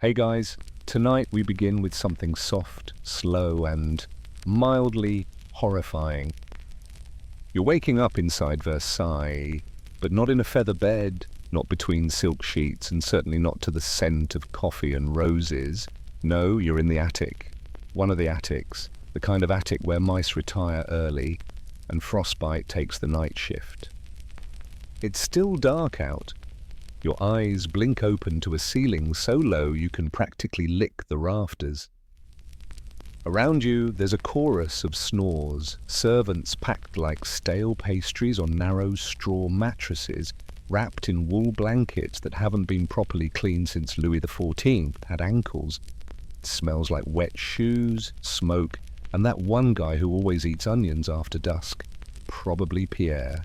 Hey guys, tonight we begin with something soft, slow, and mildly horrifying. You're waking up inside Versailles, but not in a feather bed, not between silk sheets, and certainly not to the scent of coffee and roses. No, you're in the attic. One of the attics, the kind of attic where mice retire early and frostbite takes the night shift. It's still dark out. Your eyes blink open to a ceiling so low you can practically lick the rafters. Around you, there's a chorus of snores, servants packed like stale pastries on narrow straw mattresses, wrapped in wool blankets that haven't been properly cleaned since Louis XIV had ankles. It smells like wet shoes, smoke, and that one guy who always eats onions after dusk, probably Pierre.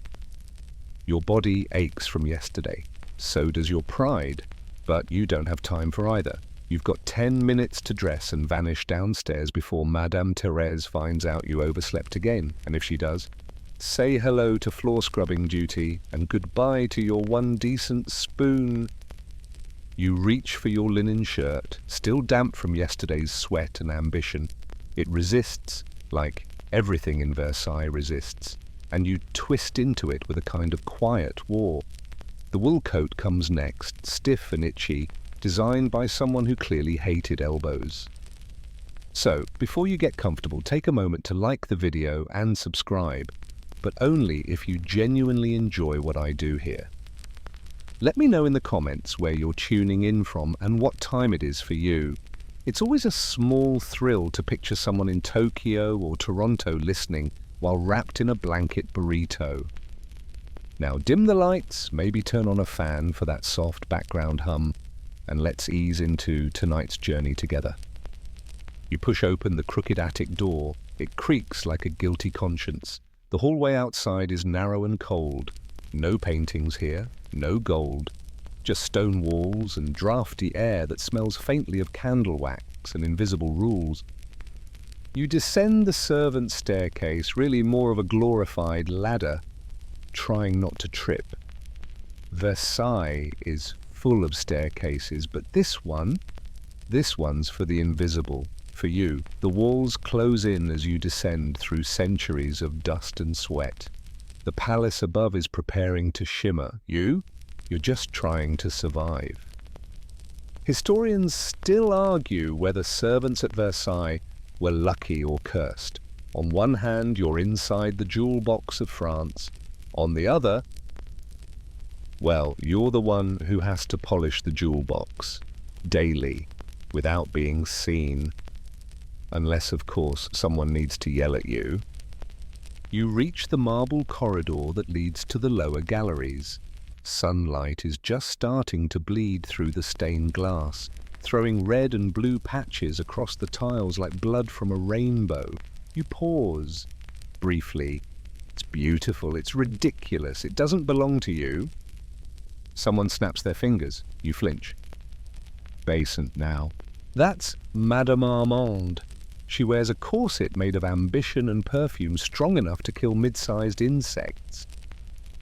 Your body aches from yesterday. So does your pride, but you don't have time for either. You've got 10 minutes to dress and vanish downstairs before Madame Therese finds out you overslept again, and if she does, say hello to floor scrubbing duty and goodbye to your one decent spoon. You reach for your linen shirt, still damp from yesterday's sweat and ambition. It resists, like everything in Versailles resists, and you twist into it with a kind of quiet war. The wool coat comes next, stiff and itchy, designed by someone who clearly hated elbows. So, before you get comfortable, take a moment to like the video and subscribe, but only if you genuinely enjoy what I do here. Let me know in the comments where you're tuning in from and what time it is for you. It's always a small thrill to picture someone in Tokyo or Toronto listening while wrapped in a blanket burrito. Now dim the lights, maybe turn on a fan for that soft background hum, and let's ease into tonight's journey together. You push open the crooked attic door. It creaks like a guilty conscience. The hallway outside is narrow and cold. No paintings here, no gold. Just stone walls and drafty air that smells faintly of candle wax and invisible rules. You descend the servants' staircase, really more of a glorified ladder, trying not to trip. Versailles is full of staircases, but this one's for the invisible, for you. The walls close in as you descend through centuries of dust and sweat. The palace above is preparing to shimmer. You're just trying to survive. Historians still argue whether servants at Versailles were lucky or cursed. On one hand, you're inside the jewel box of France. On the other, well, you're the one who has to polish the jewel box daily without being seen. Unless, of course, someone needs to yell at you. You reach the marble corridor that leads to the lower galleries. Sunlight is just starting to bleed through the stained glass, throwing red and blue patches across the tiles like blood from a rainbow. You pause, briefly. It's beautiful, it's ridiculous, it doesn't belong to you. Someone snaps their fingers, you flinch. Basant now. That's Madame Armande. She wears a corset made of ambition and perfume strong enough to kill mid-sized insects.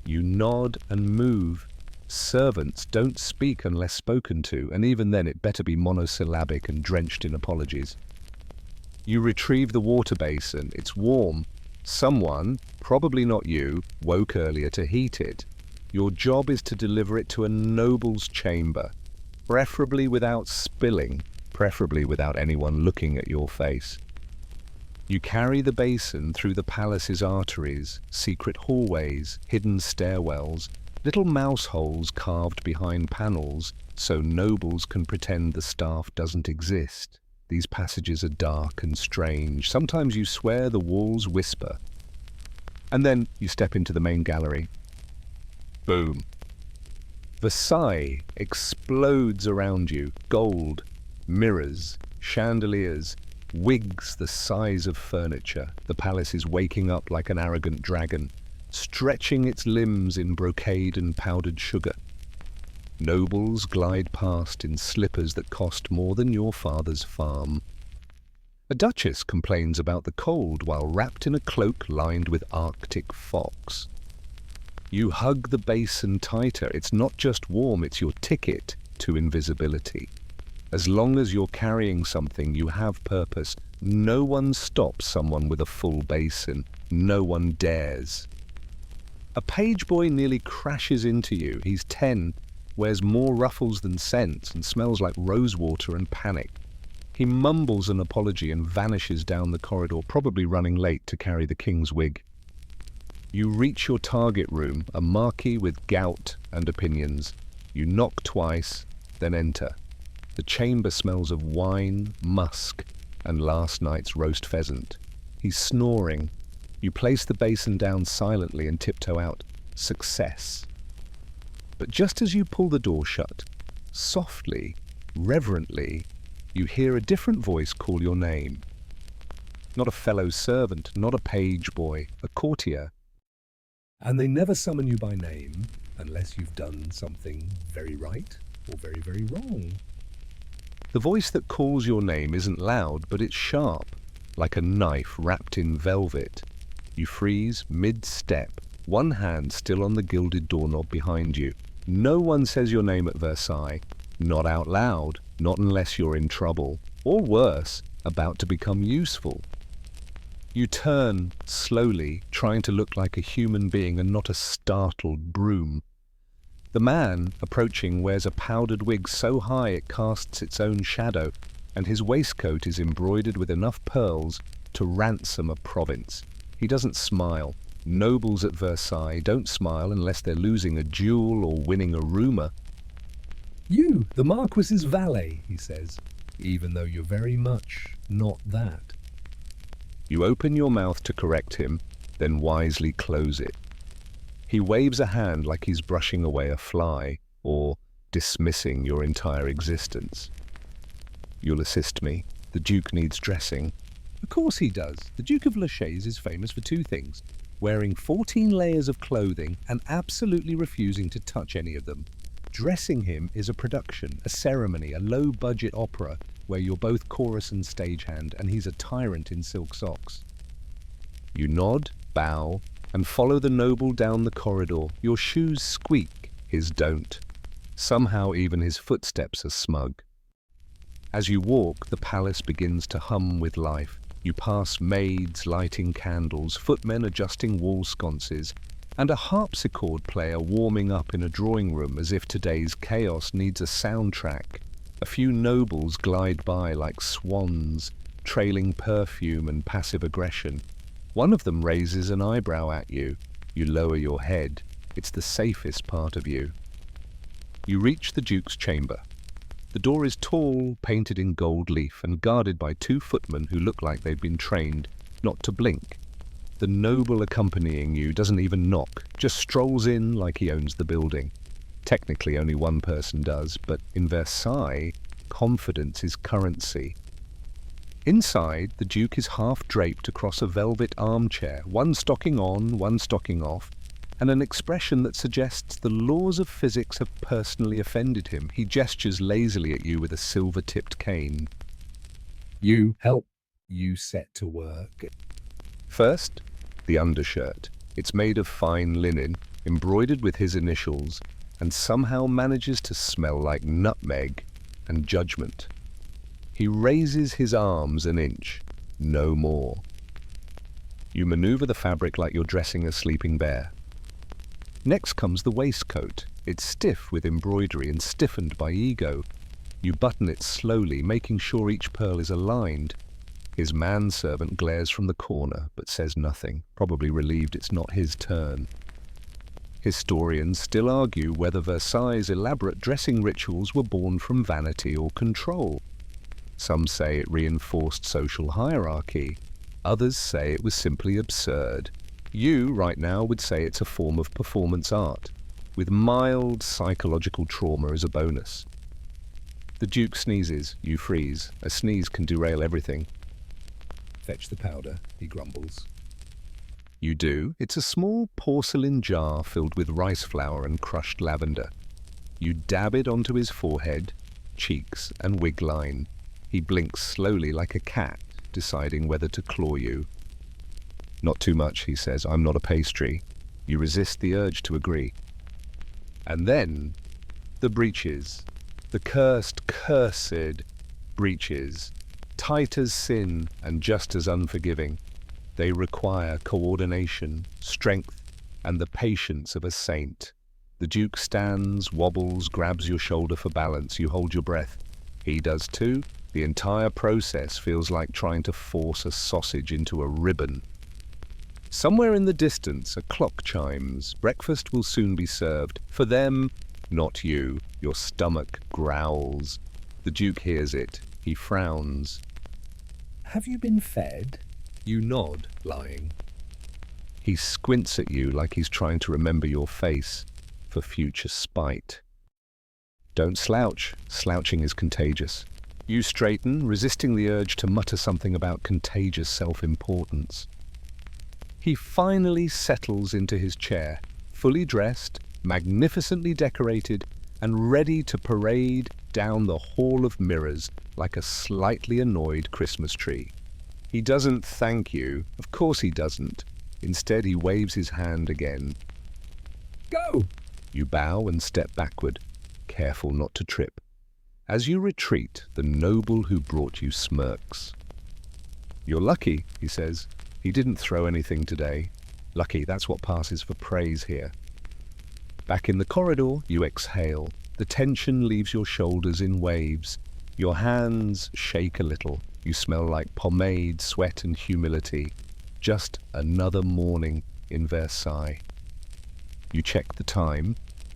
You nod and move. Servants don't speak unless spoken to, and even then it better be monosyllabic and drenched in apologies. You retrieve the water basin, it's warm. Someone, probably not you, woke earlier to heat it. Your job is to deliver it to a noble's chamber, preferably without spilling, preferably without anyone looking at your face. You carry the basin through the palace's arteries, secret hallways, hidden stairwells, little mouse holes carved behind panels so nobles can pretend the staff doesn't exist. These passages are dark and strange. Sometimes you swear the walls whisper. And then you step into the main gallery. Boom. Versailles explodes around you. Gold, mirrors, chandeliers, wigs the size of furniture. The palace is waking up like an arrogant dragon, stretching its limbs in brocade and powdered sugar. Nobles glide past in slippers that cost more than your father's farm. A duchess complains about the cold while wrapped in a cloak lined with Arctic fox. You hug the basin tighter. It's not just warm, it's your ticket to invisibility. As long as you're carrying something, you have purpose. No one stops someone with a full basin. No one dares. A page boy nearly crashes into you. He's 10, wears more ruffles than scents, and smells like rosewater and panic. He mumbles an apology and vanishes down the corridor, probably running late to carry the king's wig. You reach your target room, a marquis with gout and opinions. You knock twice, then enter. The chamber smells of wine, musk, and last night's roast pheasant. He's snoring. You place the basin down silently and tiptoe out. Success. But just as you pull the door shut, softly, reverently, you hear a different voice call your name. Not a fellow servant, not a page boy, a courtier. And they never summon you by name unless you've done something very right or very, very wrong. The voice that calls your name isn't loud, but it's sharp, like a knife wrapped in velvet. You freeze mid-step, one hand still on the gilded doorknob behind you. No one says your name at Versailles, not out loud, not unless you're in trouble, or worse, about to become useful. You turn, slowly, trying to look like a human being and not a startled broom. The man, approaching, wears a powdered wig so high it casts its own shadow, and his waistcoat is embroidered with enough pearls to ransom a province. He doesn't smile. Nobles at Versailles don't smile unless they're losing a duel or winning a rumour. "You, the Marquis's valet," he says, "even though you're very much not that." You open your mouth to correct him, then wisely close it. He waves a hand like he's brushing away a fly, or dismissing your entire existence. "You'll assist me. The Duke needs dressing." Of course he does. The Duke of Versailles is famous for two things: wearing 14 layers of clothing and absolutely refusing to touch any of them. Dressing him is a production, a ceremony, a low-budget opera where you're both chorus and stagehand, and he's a tyrant in silk socks. You nod, bow, and follow the noble down the corridor. Your shoes squeak, his don't. Somehow even his footsteps are smug. As you walk, the palace begins to hum with life. You pass maids lighting candles, footmen adjusting wall sconces, and a harpsichord player warming up in a drawing room as if today's chaos needs a soundtrack. A few nobles glide by like swans, trailing perfume and passive aggression. One of them raises an eyebrow at you. You lower your head. It's the safest part of you. You reach the Duke's chamber. The door is tall, painted in gold leaf, and guarded by two footmen who look like they've been trained not to blink. The noble accompanying you doesn't even knock, just strolls in like he owns the building. Technically only one person does, but in Versailles, confidence is currency. Inside, the Duke is half draped across a velvet armchair, one stocking on, one stocking off, and an expression that suggests the laws of physics have personally offended him. He gestures lazily at you with a silver-tipped cane. You help. You set to work. First, the undershirt. It's made of fine linen, embroidered with his initials, and somehow manages to smell like nutmeg and judgment. He raises his arms an inch, no more. You maneuver the fabric like you're dressing a sleeping bear. Next comes the waistcoat. It's stiff with embroidery and stiffened by ego. You button it slowly, making sure each pearl is aligned. His manservant glares from the corner, but says nothing, probably relieved it's not his turn. Historians still argue whether Versailles' elaborate dressing rituals were born from vanity or control. Some say it reinforced social hierarchy. Others say it was simply absurd. You, right now, would say it's a form of performance art, with mild psychological trauma as a bonus. The Duke sneezes, you freeze. A sneeze can derail everything. Fetch the powder, he grumbles. You do. It's a small porcelain jar filled with rice flour and crushed lavender. You dab it onto his forehead, cheeks, and wig line. He blinks slowly like a cat, deciding whether to claw you. Not too much, he says. I'm not a pastry. You resist the urge to agree. And then, the breeches. The cursed breeches, tight as sin and just as unforgiving. They require coordination, strength, and the patience of a saint. The Duke stands, wobbles, grabs your shoulder for balance. You hold your breath. He does too. The entire process feels like trying to force a sausage into a ribbon. Somewhere in the distance, a clock chimes. Breakfast will soon be served. For them, not you. Your stomach growls. The Duke hears it. He frowns. Have you been fed? You nod, lying. He squints at you like he's trying to remember your face for future spite. Don't slouch. Slouching is contagious. You straighten, resisting the urge to mutter something about contagious self-importance. He finally settles into his chair, fully dressed, magnificently decorated, and ready to parade down the hall of mirrors like a slightly annoyed Christmas tree. He doesn't thank you. Of course he doesn't. Instead, he waves his hand again. Go! You bow and step backward, careful not to trip. As you retreat, the noble who brought you smirks. You're lucky, he says. He didn't throw anything today. Lucky, that's what passes for praise here. Back in the corridor, you exhale. The tension leaves your shoulders in waves. Your hands shake a little. You smell like pomade, sweat, and humility. Just another morning in Versailles. You check the time.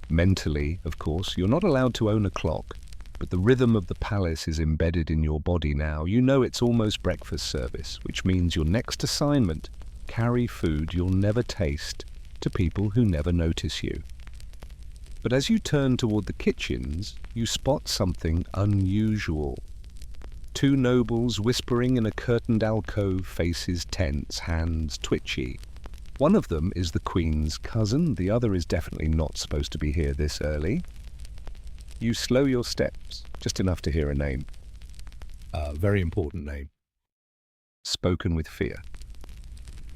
Mentally, of course, you're not allowed to own a clock, but the rhythm of the palace is embedded in your body now. You know it's almost breakfast service, which means your next assignment, carry food you'll never taste to people who never notice you. But as you turn toward the kitchens, you spot something unusual. Two nobles whispering in a curtained alcove, faces tense, hands twitchy. One of them is the Queen's cousin, the other is definitely not supposed to be here this early. You slow your steps, just enough to hear a name. A very important name. Spoken with fear.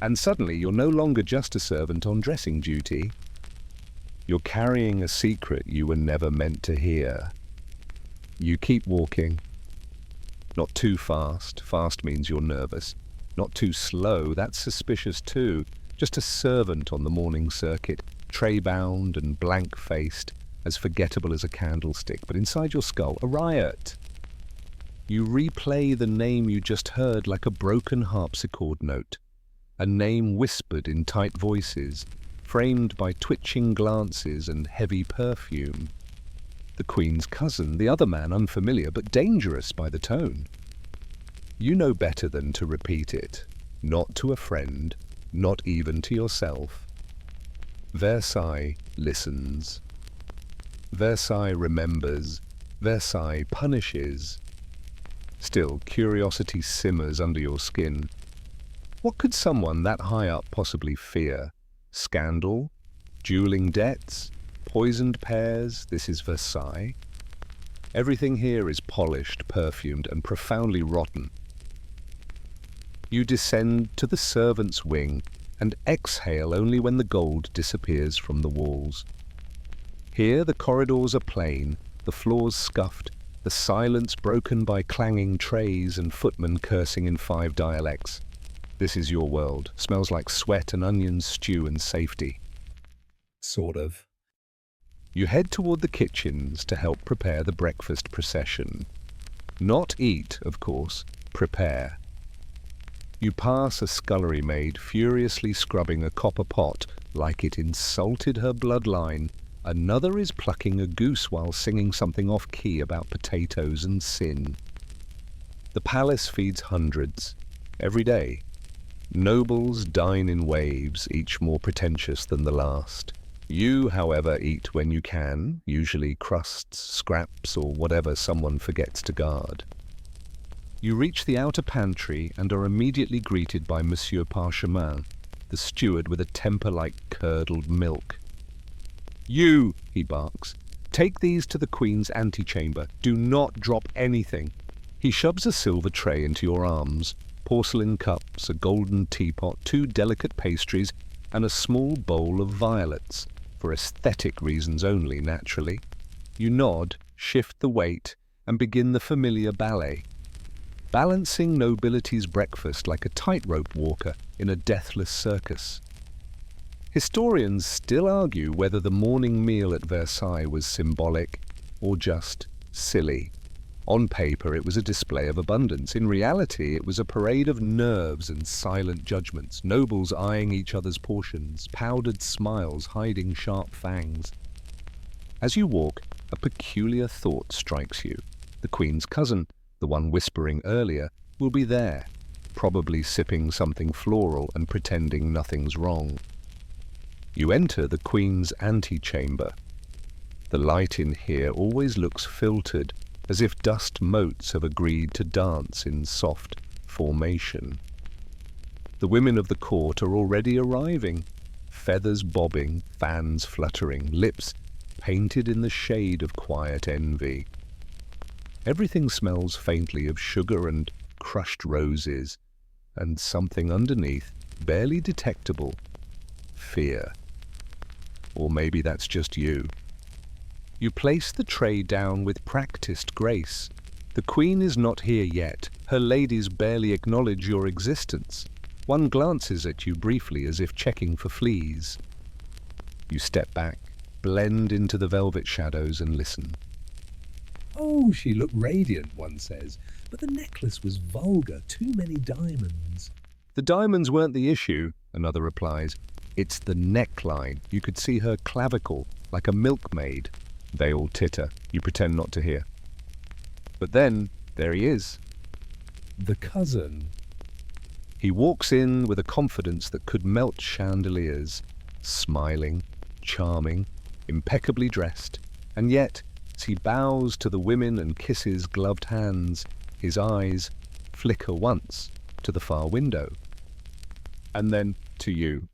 And suddenly you're no longer just a servant on dressing duty. You're carrying a secret you were never meant to hear. You keep walking. Not too fast. Fast means you're nervous. Not too slow. That's suspicious too. Just a servant on the morning circuit, tray-bound and blank-faced, as forgettable as a candlestick. But inside your skull, a riot. You replay the name you just heard like a broken harpsichord note. A name whispered in tight voices, framed by twitching glances and heavy perfume. The Queen's cousin, the other man unfamiliar but dangerous by the tone. You know better than to repeat it. Not to a friend, not even to yourself. Versailles listens. Versailles remembers. Versailles punishes. Still, curiosity simmers under your skin. What could someone that high up possibly fear? Scandal? Dueling debts? Poisoned pears? This is Versailles. Everything here is polished, perfumed, and profoundly rotten. You descend to the servants' wing and exhale only when the gold disappears from the walls. Here the corridors are plain, the floors scuffed, the silence broken by clanging trays and footmen cursing in 5 dialects. This is your world. Smells like sweat and onions, stew and safety. Sort of. You head toward the kitchens to help prepare the breakfast procession. Not eat, of course, prepare. You pass a scullery maid furiously scrubbing a copper pot like it insulted her bloodline. Another is plucking a goose while singing something off-key about potatoes and sin. The palace feeds hundreds, every day. Nobles dine in waves, each more pretentious than the last. You, however, eat when you can, usually crusts, scraps, or whatever someone forgets to guard. You reach the outer pantry and are immediately greeted by Monsieur Parchemin, the steward with a temper like curdled milk. "You," he barks, "take these to the Queen's antechamber. Do not drop anything." He shoves a silver tray into your arms, porcelain cups, a golden teapot, 2 delicate pastries, and a small bowl of violets, for aesthetic reasons only, naturally. You nod, shift the weight, and begin the familiar ballet. Balancing nobility's breakfast like a tightrope walker in a deathless circus. Historians still argue whether the morning meal at Versailles was symbolic or just silly. On paper, it was a display of abundance. In reality, it was a parade of nerves and silent judgments, nobles eyeing each other's portions, powdered smiles hiding sharp fangs. As you walk, a peculiar thought strikes you. The Queen's cousin, the one whispering earlier, will be there, probably sipping something floral and pretending nothing's wrong. You enter the Queen's antechamber. The light in here always looks filtered, as if dust motes have agreed to dance in soft formation. The women of the court are already arriving, feathers bobbing, fans fluttering, lips painted in the shade of quiet envy. Everything smells faintly of sugar and crushed roses, and something underneath, barely detectable, fear. Or maybe that's just you. You place the tray down with practiced grace. The Queen is not here yet. Her ladies barely acknowledge your existence. One glances at you briefly as if checking for fleas. You step back, blend into the velvet shadows and listen. Oh, she looked radiant, one says, but the necklace was vulgar, too many diamonds. The diamonds weren't the issue, another replies. It's the neckline. You could see her clavicle, like a milkmaid. They all titter. You pretend not to hear. But then, there he is. The cousin. He walks in with a confidence that could melt chandeliers, smiling, charming, impeccably dressed, and yet, as he bows to the women and kisses gloved hands, his eyes flicker once to the far window, and then to you,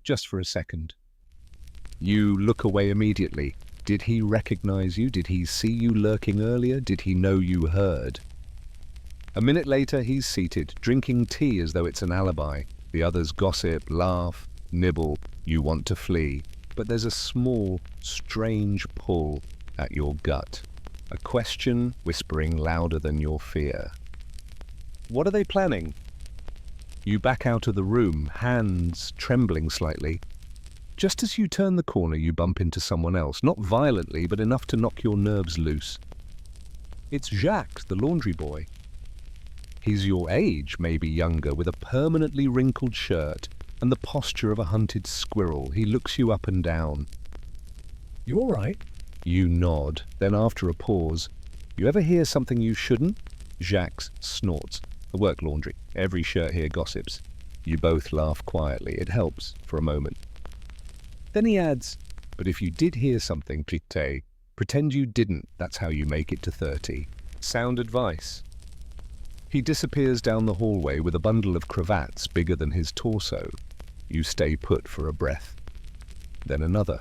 just for a second. You look away immediately. Did he recognize you? Did he see you lurking earlier? Did he know you heard? A minute later, he's seated, drinking tea as though it's an alibi. The others gossip, laugh, nibble. You want to flee, but there's a small, strange pull at your gut. A question whispering louder than your fear. What are they planning? You back out of the room, hands trembling slightly. Just as you turn the corner, you bump into someone else, not violently, but enough to knock your nerves loose. It's Jacques, the laundry boy. He's your age, maybe younger, with a permanently wrinkled shirt and the posture of a hunted squirrel. He looks you up and down. You all right? You nod. Then after a pause, you ever hear something you shouldn't? Jacques snorts. The work laundry. Every shirt here gossips. You both laugh quietly. It helps for a moment. Then he adds, but if you did hear something, pretend you didn't. That's how you make it to 30. Sound advice. He disappears down the hallway with a bundle of cravats bigger than his torso. You stay put for a breath. Then another.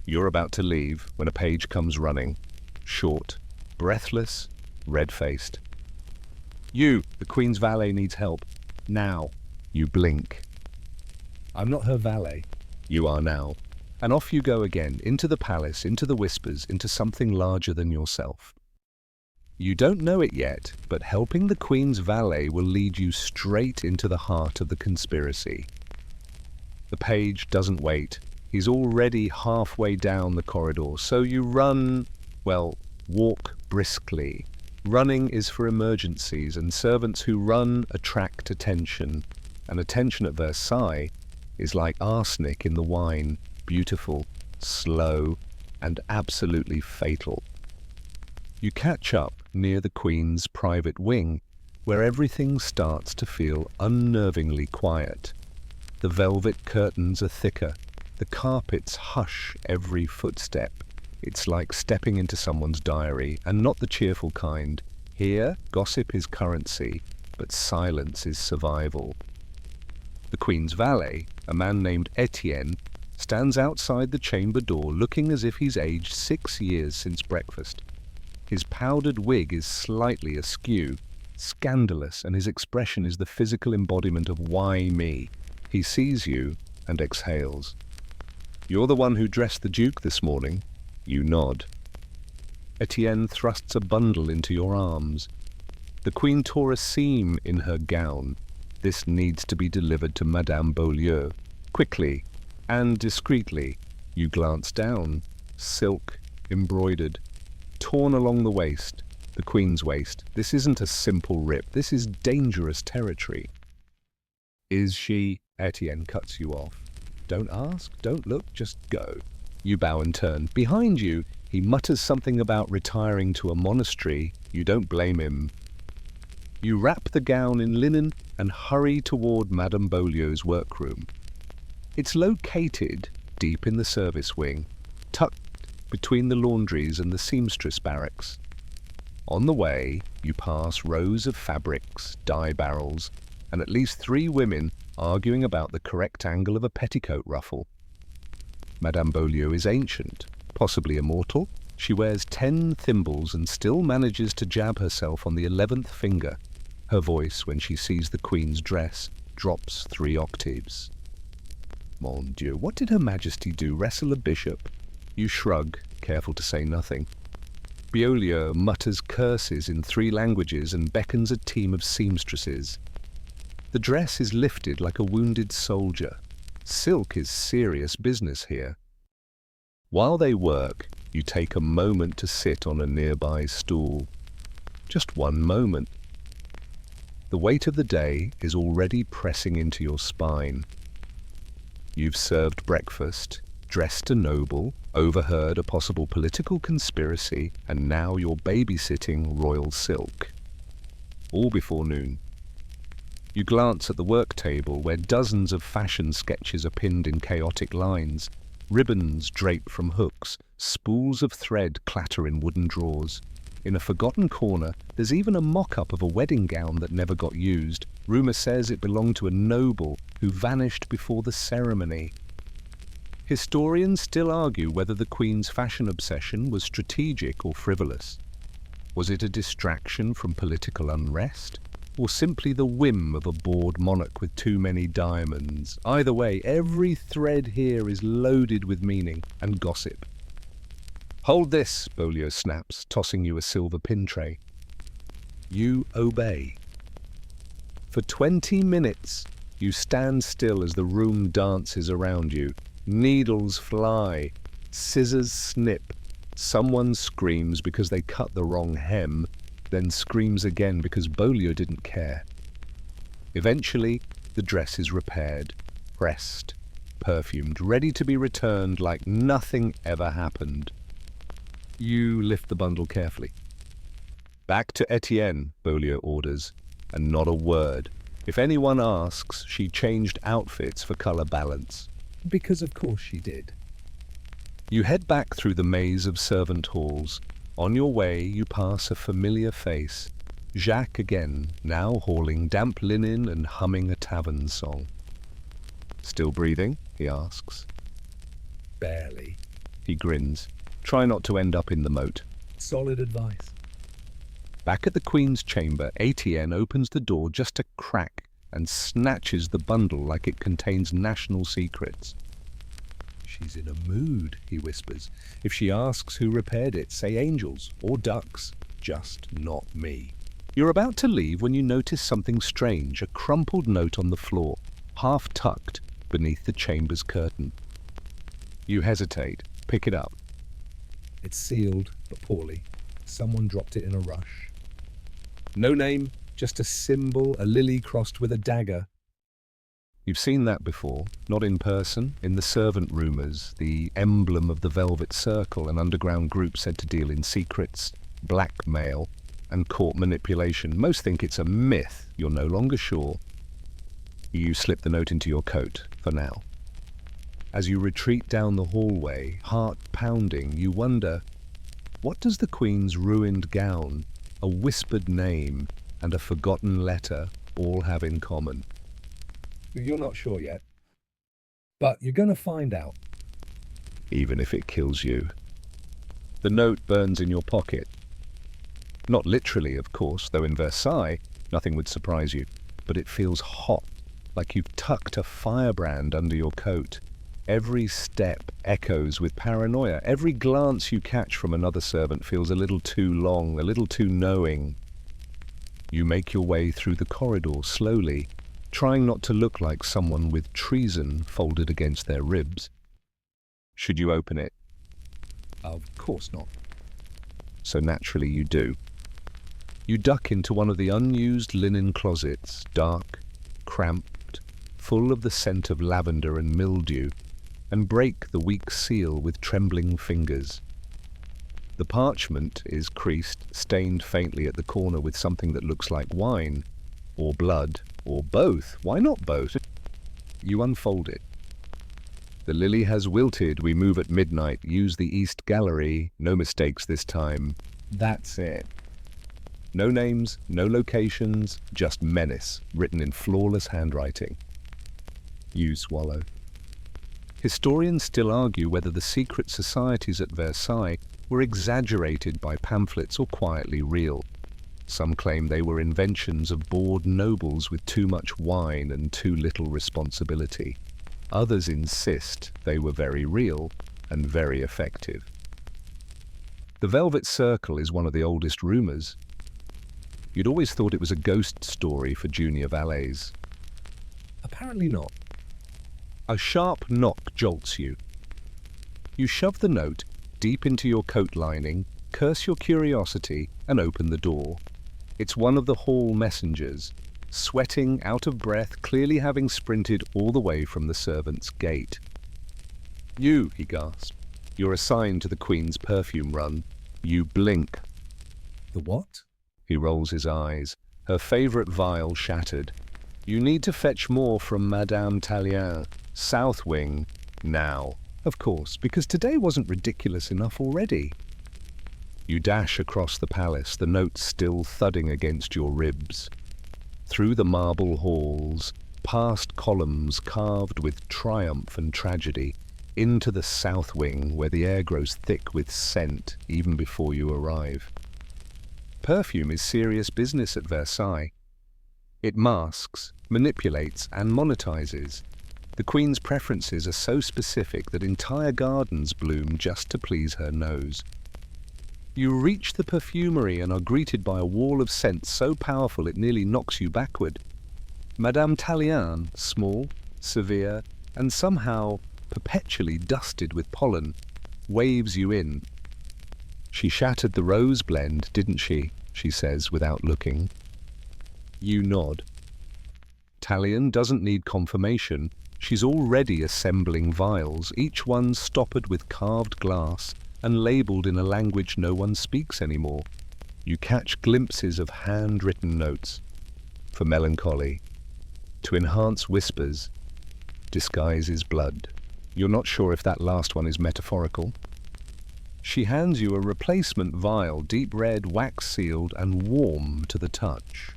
You're about to leave when a page comes running. Short, breathless, red-faced. You, the Queen's valet, needs help. Now. You blink. I'm not her valet. You are now. And off you go again, into the palace, into the whispers, into something larger than yourself. You don't know it yet, but helping the Queen's valet will lead you straight into the heart of the conspiracy. The page doesn't wait. He's already halfway down the corridor, so you run, well, walk briskly. Running is for emergencies, and servants who run attract attention. And attention at Versailles is like arsenic in the wine, beautiful, slow, and absolutely fatal. You catch up near the Queen's private wing, where everything starts to feel unnervingly quiet. The velvet curtains are thicker. The carpets hush every footstep. It's like stepping into someone's diary, and not the cheerful kind. Here, gossip is currency, but silence is survival. The Queen's valet, a man named Etienne, stands outside the chamber door looking as if he's aged 6 years since breakfast. His powdered wig is slightly askew, scandalous, and his expression is the physical embodiment of why me. He sees you and exhales. You're the one who dressed the Duke this morning. You nod. Etienne thrusts a bundle into your arms. The Queen tore a seam in her gown. This needs to be delivered to Madame Beaulieu. Quickly and discreetly, you glance down. Silk, embroidered, torn along the waist, the Queen's waist. This isn't a simple rip. This is dangerous territory. Is she? Etienne cuts you off. Don't ask, don't look, just go. You bow and turn. Behind you, he mutters something about retiring to a monastery. You don't blame him. You wrap the gown in linen and hurry toward Madame Beaulieu's workroom. It's located deep in the service wing, tucked between the laundries and the seamstress barracks. On the way, you pass rows of fabrics, dye barrels, and at least 3 women arguing about the correct angle of a petticoat ruffle. Madame Beaulieu is ancient, possibly immortal. She wears 10 thimbles and still manages to jab herself on the 11th finger. Her voice, when she sees the Queen's dress, drops 3 octaves. Mon Dieu, what did Her Majesty do? Wrestle a bishop? You shrug, careful to say nothing. Beaulieu mutters curses in 3 languages and beckons a team of seamstresses. The dress is lifted like a wounded soldier. Silk is serious business here. While they work, you take a moment to sit on a nearby stool. Just one moment. The weight of the day is already pressing into your spine. You've served breakfast, dressed a noble, overheard a possible political conspiracy, and now you're babysitting royal silk. All before noon. You glance at the work table where dozens of fashion sketches are pinned in chaotic lines. Ribbons drape from hooks, spools of thread clatter in wooden drawers. In a forgotten corner, there's even a mock-up of a wedding gown that never got used. Rumour says it belonged to a noble who vanished before the ceremony. Historians still argue whether the Queen's fashion obsession was strategic or frivolous. Was it a distraction from political unrest, or simply the whim of a bored monarch with too many diamonds? Either way, every thread here is loaded with meaning and gossip. "Hold this," Beaulieu snaps, tossing you a silver pin tray. You obey. For 20 minutes, you stand still as the room dances around you. Needles fly, scissors snip. Someone screams because they cut the wrong hem, then screams again because Beaulieu didn't care. Eventually, the dress is repaired, pressed, perfumed, ready to be returned like nothing ever happened. You lift the bundle carefully. "Back to Etienne," Beaulieu orders, and not a word. If anyone asks, she changed outfits for colour balance. Because of course she did. You head back through the maze of servant halls. On your way, you pass a familiar face. Jacques again, now hauling damp linen and humming a tavern song. "Still breathing?" he asks. Barely. He grins. "Try not to end up in the moat." Solid advice. Back at the Queen's chamber, Etienne opens the door just a crack and snatches the bundle like it contains national secrets. "She's in a mood," he whispers. "If she asks who repaired it, say angels or ducks, just not me." You're about to leave when you notice something strange, a crumpled note on the floor, half tucked beneath the chamber's curtain. You hesitate, pick it up. It's sealed, but poorly. Someone dropped it in a rush. No name, just a symbol, a lily crossed with a dagger. You've seen that before, not in person, in the servant rumours, the emblem of the Velvet Circle, an underground group said to deal in secrets, blackmail, and court manipulation. Most think it's a myth. You're no longer sure. You slip the note into your coat, for now. As you retreat down the hallway, heart pounding, you wonder, what does the Queen's ruined gown, a whispered name, and a forgotten letter all have in common? You're not sure yet, but you're going to find out. Even if it kills you. The note burns in your pocket. Not literally, of course, though in Versailles, nothing would surprise you, but it feels hot, like you've tucked a firebrand under your coat. Every step echoes with paranoia. Every glance you catch from another servant feels a little too long, a little too knowing. You make your way through the corridor slowly, trying not to look like someone with treason folded against their ribs. Should you open it? Of course not. So naturally you do. You duck into one of the unused linen closets, dark, cramped, full of the scent of lavender and mildew, and break the weak seal with trembling fingers. The parchment is creased, stained faintly at the corner with something that looks like wine, or blood, or both. Why not both? You unfold it. The lily has wilted. We move at midnight. Use the east gallery. No mistakes this time. That's it. No names, no locations, just menace, written in flawless handwriting. You swallow. Historians still argue whether the secret societies at Versailles were exaggerated by pamphlets or quietly real. Some claim they were inventions of bored nobles with too much wine and too little responsibility. Others insist they were very real and very effective. The Velvet Circle is one of the oldest rumors. You'd always thought it was a ghost story for junior valets. Apparently not. A sharp knock jolts you. You shove the note deep into your coat lining, curse your curiosity, and open the door. It's one of the hall messengers, sweating, out of breath, clearly having sprinted all the way from the servants' gate. You, he gasps. You're assigned to the Queen's perfume run. You blink. The what? He rolls his eyes, her favourite vial shattered. You need to fetch more from Madame Tallien, South Wing, now. Of course, because today wasn't ridiculous enough already. You dash across the palace, the notes still thudding against your ribs. Through the marble halls, past columns carved with triumph and tragedy, into the South Wing where the air grows thick with scent even before you arrive. Perfume is serious business at Versailles. It masks, manipulates, and monetizes. The Queen's preferences are so specific that entire gardens bloom just to please her nose. You reach the perfumery and are greeted by a wall of scent so powerful it nearly knocks you backward. Madame Tallien, small, severe, and somehow perpetually dusted with pollen, waves you in. She shattered the rose blend, didn't she? She says without looking. You nod. Tallien doesn't need confirmation. She's already assembling vials, each one stoppered with carved glass and labelled in a language no one speaks anymore. You catch glimpses of handwritten notes. For melancholy. To enhance whispers. Disguises blood. You're not sure if that last one is metaphorical. She hands you a replacement vial, deep red, wax-sealed, and warm to the touch.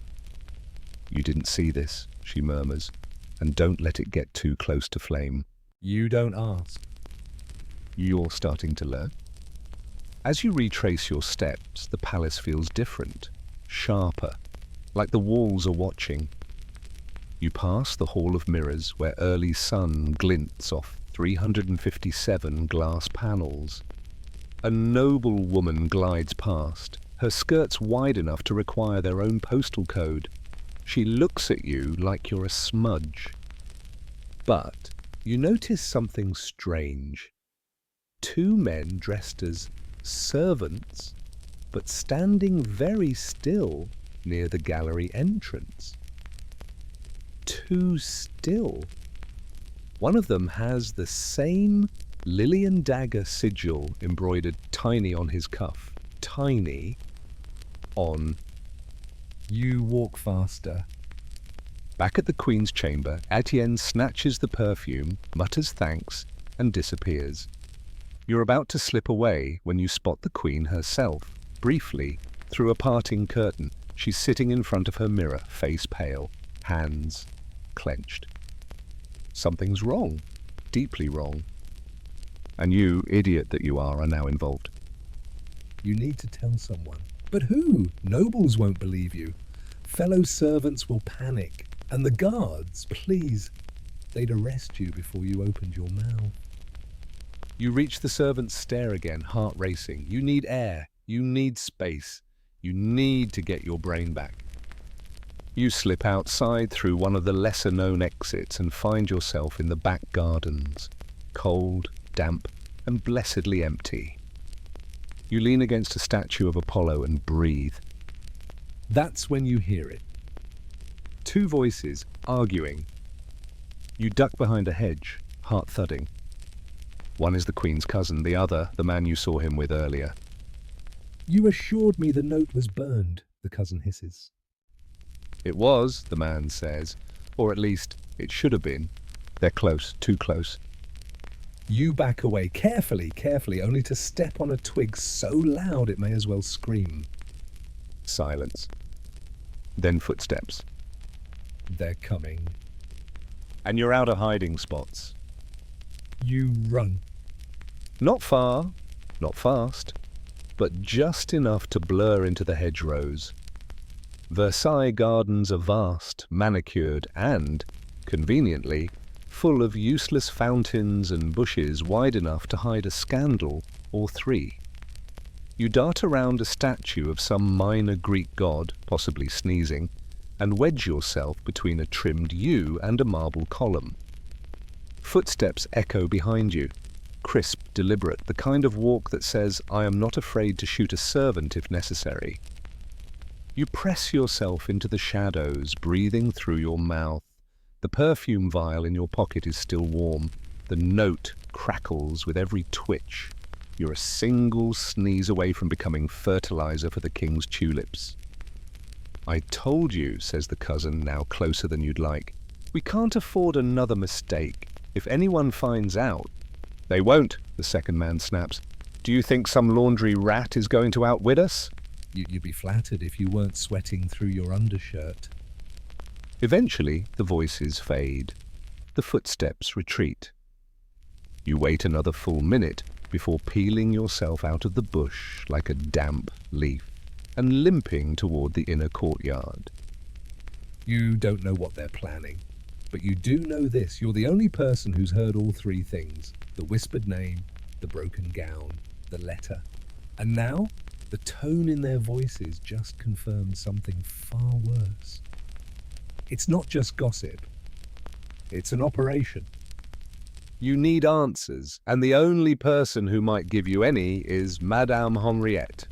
You didn't see this, she murmurs, and don't let it get too close to flame. You don't ask. You're starting to learn. As you retrace your steps, the palace feels different, sharper, like the walls are watching. You pass the Hall of Mirrors, where early sun glints off 357 glass panels. A noble woman glides past, her skirts wide enough to require their own postal code. She looks at you like you're a smudge. But you notice something strange. Two men dressed as servants, but standing very still near the gallery entrance. Too still. One of them has the same lily and dagger sigil embroidered tiny on his cuff. Tiny on. You walk faster. Back at the Queen's chamber, Etienne snatches the perfume, mutters thanks, and disappears. You're about to slip away when you spot the Queen herself, briefly, through a parting curtain. She's sitting in front of her mirror, face pale, hands clenched. Something's wrong, deeply wrong. And you, idiot that you are now involved. You need to tell someone. But who? Nobles won't believe you. Fellow servants will panic. And the guards, please, they'd arrest you before you opened your mouth. You reach the servant's stair again, heart racing. You need air. You need space. You need to get your brain back. You slip outside through one of the lesser-known exits and find yourself in the back gardens, cold, damp, and blessedly empty. You lean against a statue of Apollo and breathe. That's when you hear it. Two voices arguing. You duck behind a hedge, heart thudding. One is the Queen's cousin, the other, the man you saw him with earlier. You assured me the note was burned, the cousin hisses. It was, the man says, or at least it should have been. They're close, too close. You back away carefully, only to step on a twig so loud it may as well scream. Silence. Then footsteps. They're coming. And you're out of hiding spots. You run. Not far, not fast, but just enough to blur into the hedgerows. Versailles gardens are vast, manicured, and, conveniently, full of useless fountains and bushes wide enough to hide a scandal or three. You dart around a statue of some minor Greek god, possibly sneezing, and wedge yourself between a trimmed yew and a marble column. Footsteps echo behind you, crisp, deliberate, the kind of walk that says, I am not afraid to shoot a servant if necessary. You press yourself into the shadows, breathing through your mouth. The perfume vial in your pocket is still warm. The note crackles with every twitch. You're a single sneeze away from becoming fertilizer for the king's tulips. I told you, says the cousin, now closer than you'd like. We can't afford another mistake. If anyone finds out... They won't, the second man snaps. Do you think some laundry rat is going to outwit us? You'd be flattered if you weren't sweating through your undershirt. Eventually, the voices fade. The footsteps retreat. You wait another full minute before peeling yourself out of the bush like a damp leaf and limping toward the inner courtyard. You don't know what they're planning, but you do know this. You're the only person who's heard all three things. The whispered name, the broken gown, the letter. And now, the tone in their voices just confirms something far worse. It's not just gossip. It's an operation. You need answers, and the only person who might give you any is Madame Henriette,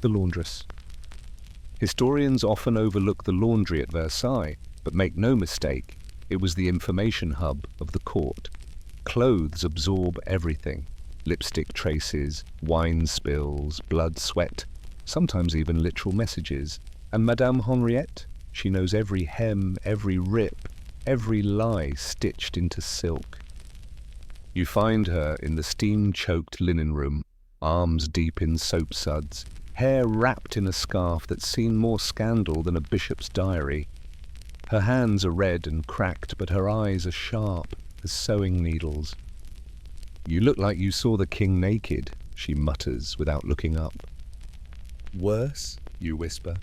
the laundress. Historians often overlook the laundry at Versailles, but make no mistake, it was the information hub of the court. Clothes absorb everything. Lipstick traces, wine spills, blood, sweat, sometimes even literal messages. And Madame Henriette, she knows every hem, every rip, every lie stitched into silk. You find her in the steam-choked linen room, arms deep in soap suds, hair wrapped in a scarf that's seen more scandal than a bishop's diary. Her hands are red and cracked, but her eyes are sharp as sewing needles. You look like you saw the king naked, she mutters without looking up. Worse, you whisper.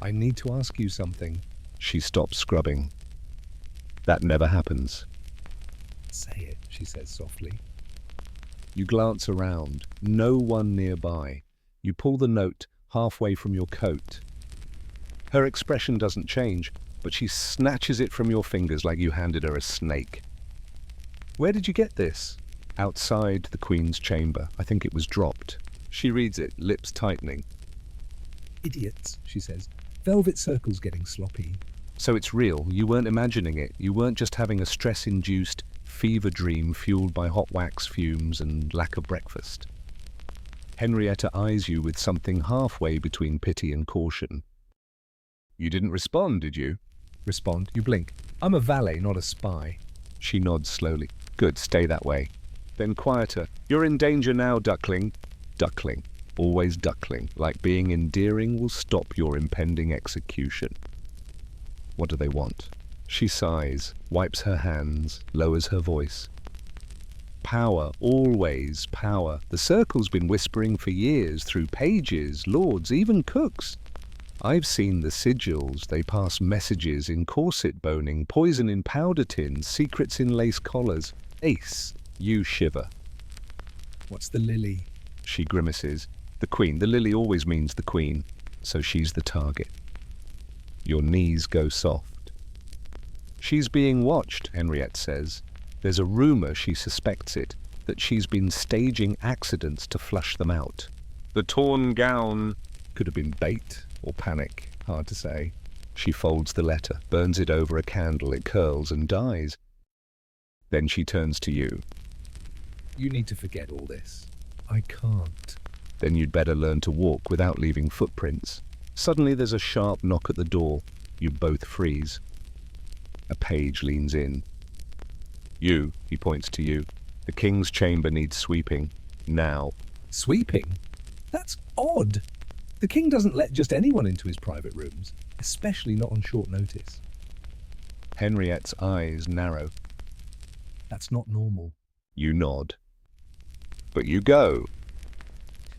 I need to ask you something. She stops scrubbing. That never happens. Say it, she says softly. You glance around. No one nearby. You pull the note halfway from your coat. Her expression doesn't change, but she snatches it from your fingers like you handed her a snake. Where did you get this? Outside the Queen's chamber. I think it was dropped. She reads it, lips tightening. Idiots, she says. Velvet circle's getting sloppy. So it's real. You weren't imagining it. You weren't just having a stress-induced fever dream fueled by hot wax fumes and lack of breakfast. Henrietta eyes you with something halfway between pity and caution. You didn't respond, did you? Respond, you blink. I'm a valet, not a spy. She nods slowly. Good, stay that way. Then quieter. You're in danger now, duckling. Duckling. Always duckling. Like being endearing will stop your impending execution. What do they want? She sighs, wipes her hands, lowers her voice. Power, always power. The circle's been whispering for years, through pages, lords, even cooks. I've seen the sigils. They pass messages in corset boning, poison in powder tins, secrets in lace collars. Ace, you shiver. What's the lily? She grimaces. The queen. The lily always means the queen, so she's the target. Your knees go soft. She's being watched, Henriette says. There's a rumor, she suspects it, that she's been staging accidents to flush them out. The torn gown could have been bait or panic, hard to say. She folds the letter, burns it over a candle, it curls and dies. Then she turns to you. You need to forget all this. I can't. Then you'd better learn to walk without leaving footprints. Suddenly there's a sharp knock at the door. You both freeze. A page leans in. You, he points to you. The king's chamber needs sweeping. Now. Sweeping? That's odd. The king doesn't let just anyone into his private rooms, especially not on short notice. Henriette's eyes narrow. That's not normal. You nod. But you go.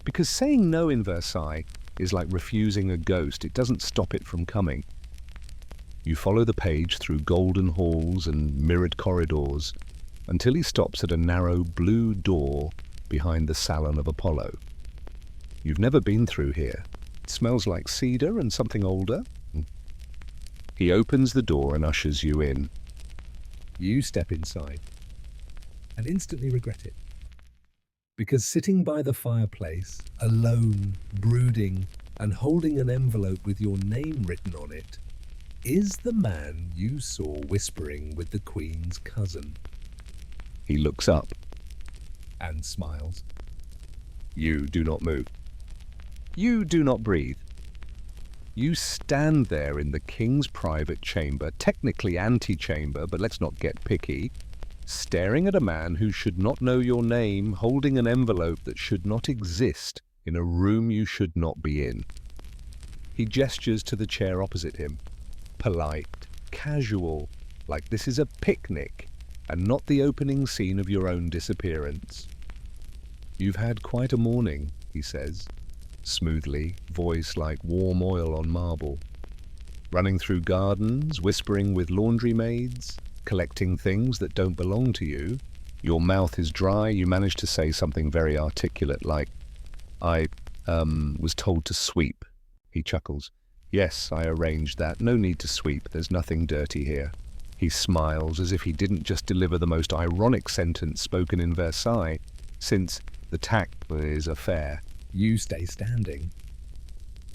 Because saying no in Versailles is like refusing a ghost. It doesn't stop it from coming. You follow the page through golden halls and mirrored corridors until he stops at a narrow blue door behind the Salon of Apollo. You've never been through here. It smells like cedar and something older. He opens the door and ushers you in. You step inside and instantly regret it. Because sitting by the fireplace, alone, brooding, and holding an envelope with your name written on it, is the man you saw whispering with the Queen's cousin. He looks up. And smiles. You do not move. You do not breathe. You stand there in the king's private chamber, technically antechamber, but let's not get picky, staring at a man who should not know your name, holding an envelope that should not exist in a room you should not be in. He gestures to the chair opposite him, polite, casual, like this is a picnic and not the opening scene of your own disappearance. You've had quite a morning, he says, smoothly, voice like warm oil on marble. Running through gardens, whispering with laundry maids, collecting things that don't belong to you. Your mouth is dry, you manage to say something very articulate like, I was told to sweep. He chuckles. Yes, I arranged that. No need to sweep. There's nothing dirty here. He smiles as if he didn't just deliver the most ironic sentence spoken in Versailles, since the tact is a fair. You stay standing.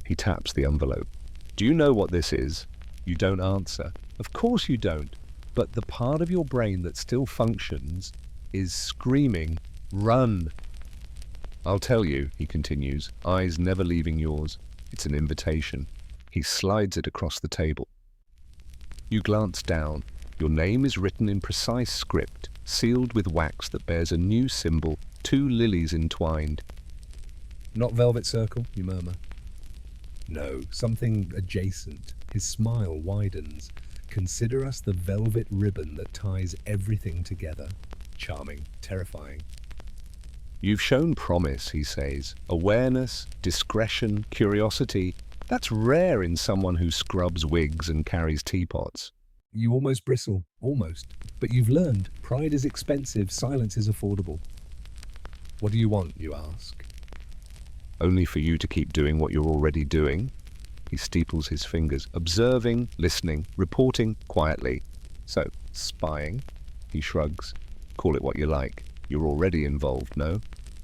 He taps the envelope. Do you know what this is? You don't answer. Of course you don't. But the part of your brain that still functions is screaming, run. I'll tell you, he continues, eyes never leaving yours. It's an invitation. He slides it across the table. You glance down. Your name is written in precise script, sealed with wax that bears a new symbol, 2 lilies entwined. Not velvet circle, you murmur. No, something adjacent. His smile widens. Consider us the velvet ribbon that ties everything together. Charming, terrifying. You've shown promise, he says. Awareness, discretion, curiosity. That's rare in someone who scrubs wigs and carries teapots. You almost bristle, almost. But you've learned. Pride is expensive, silence is affordable. What do you want, you ask? Only for you to keep doing what you're already doing. He steeples his fingers, observing, listening, reporting quietly. So, spying. He shrugs. Call it what you like. You're already involved, no?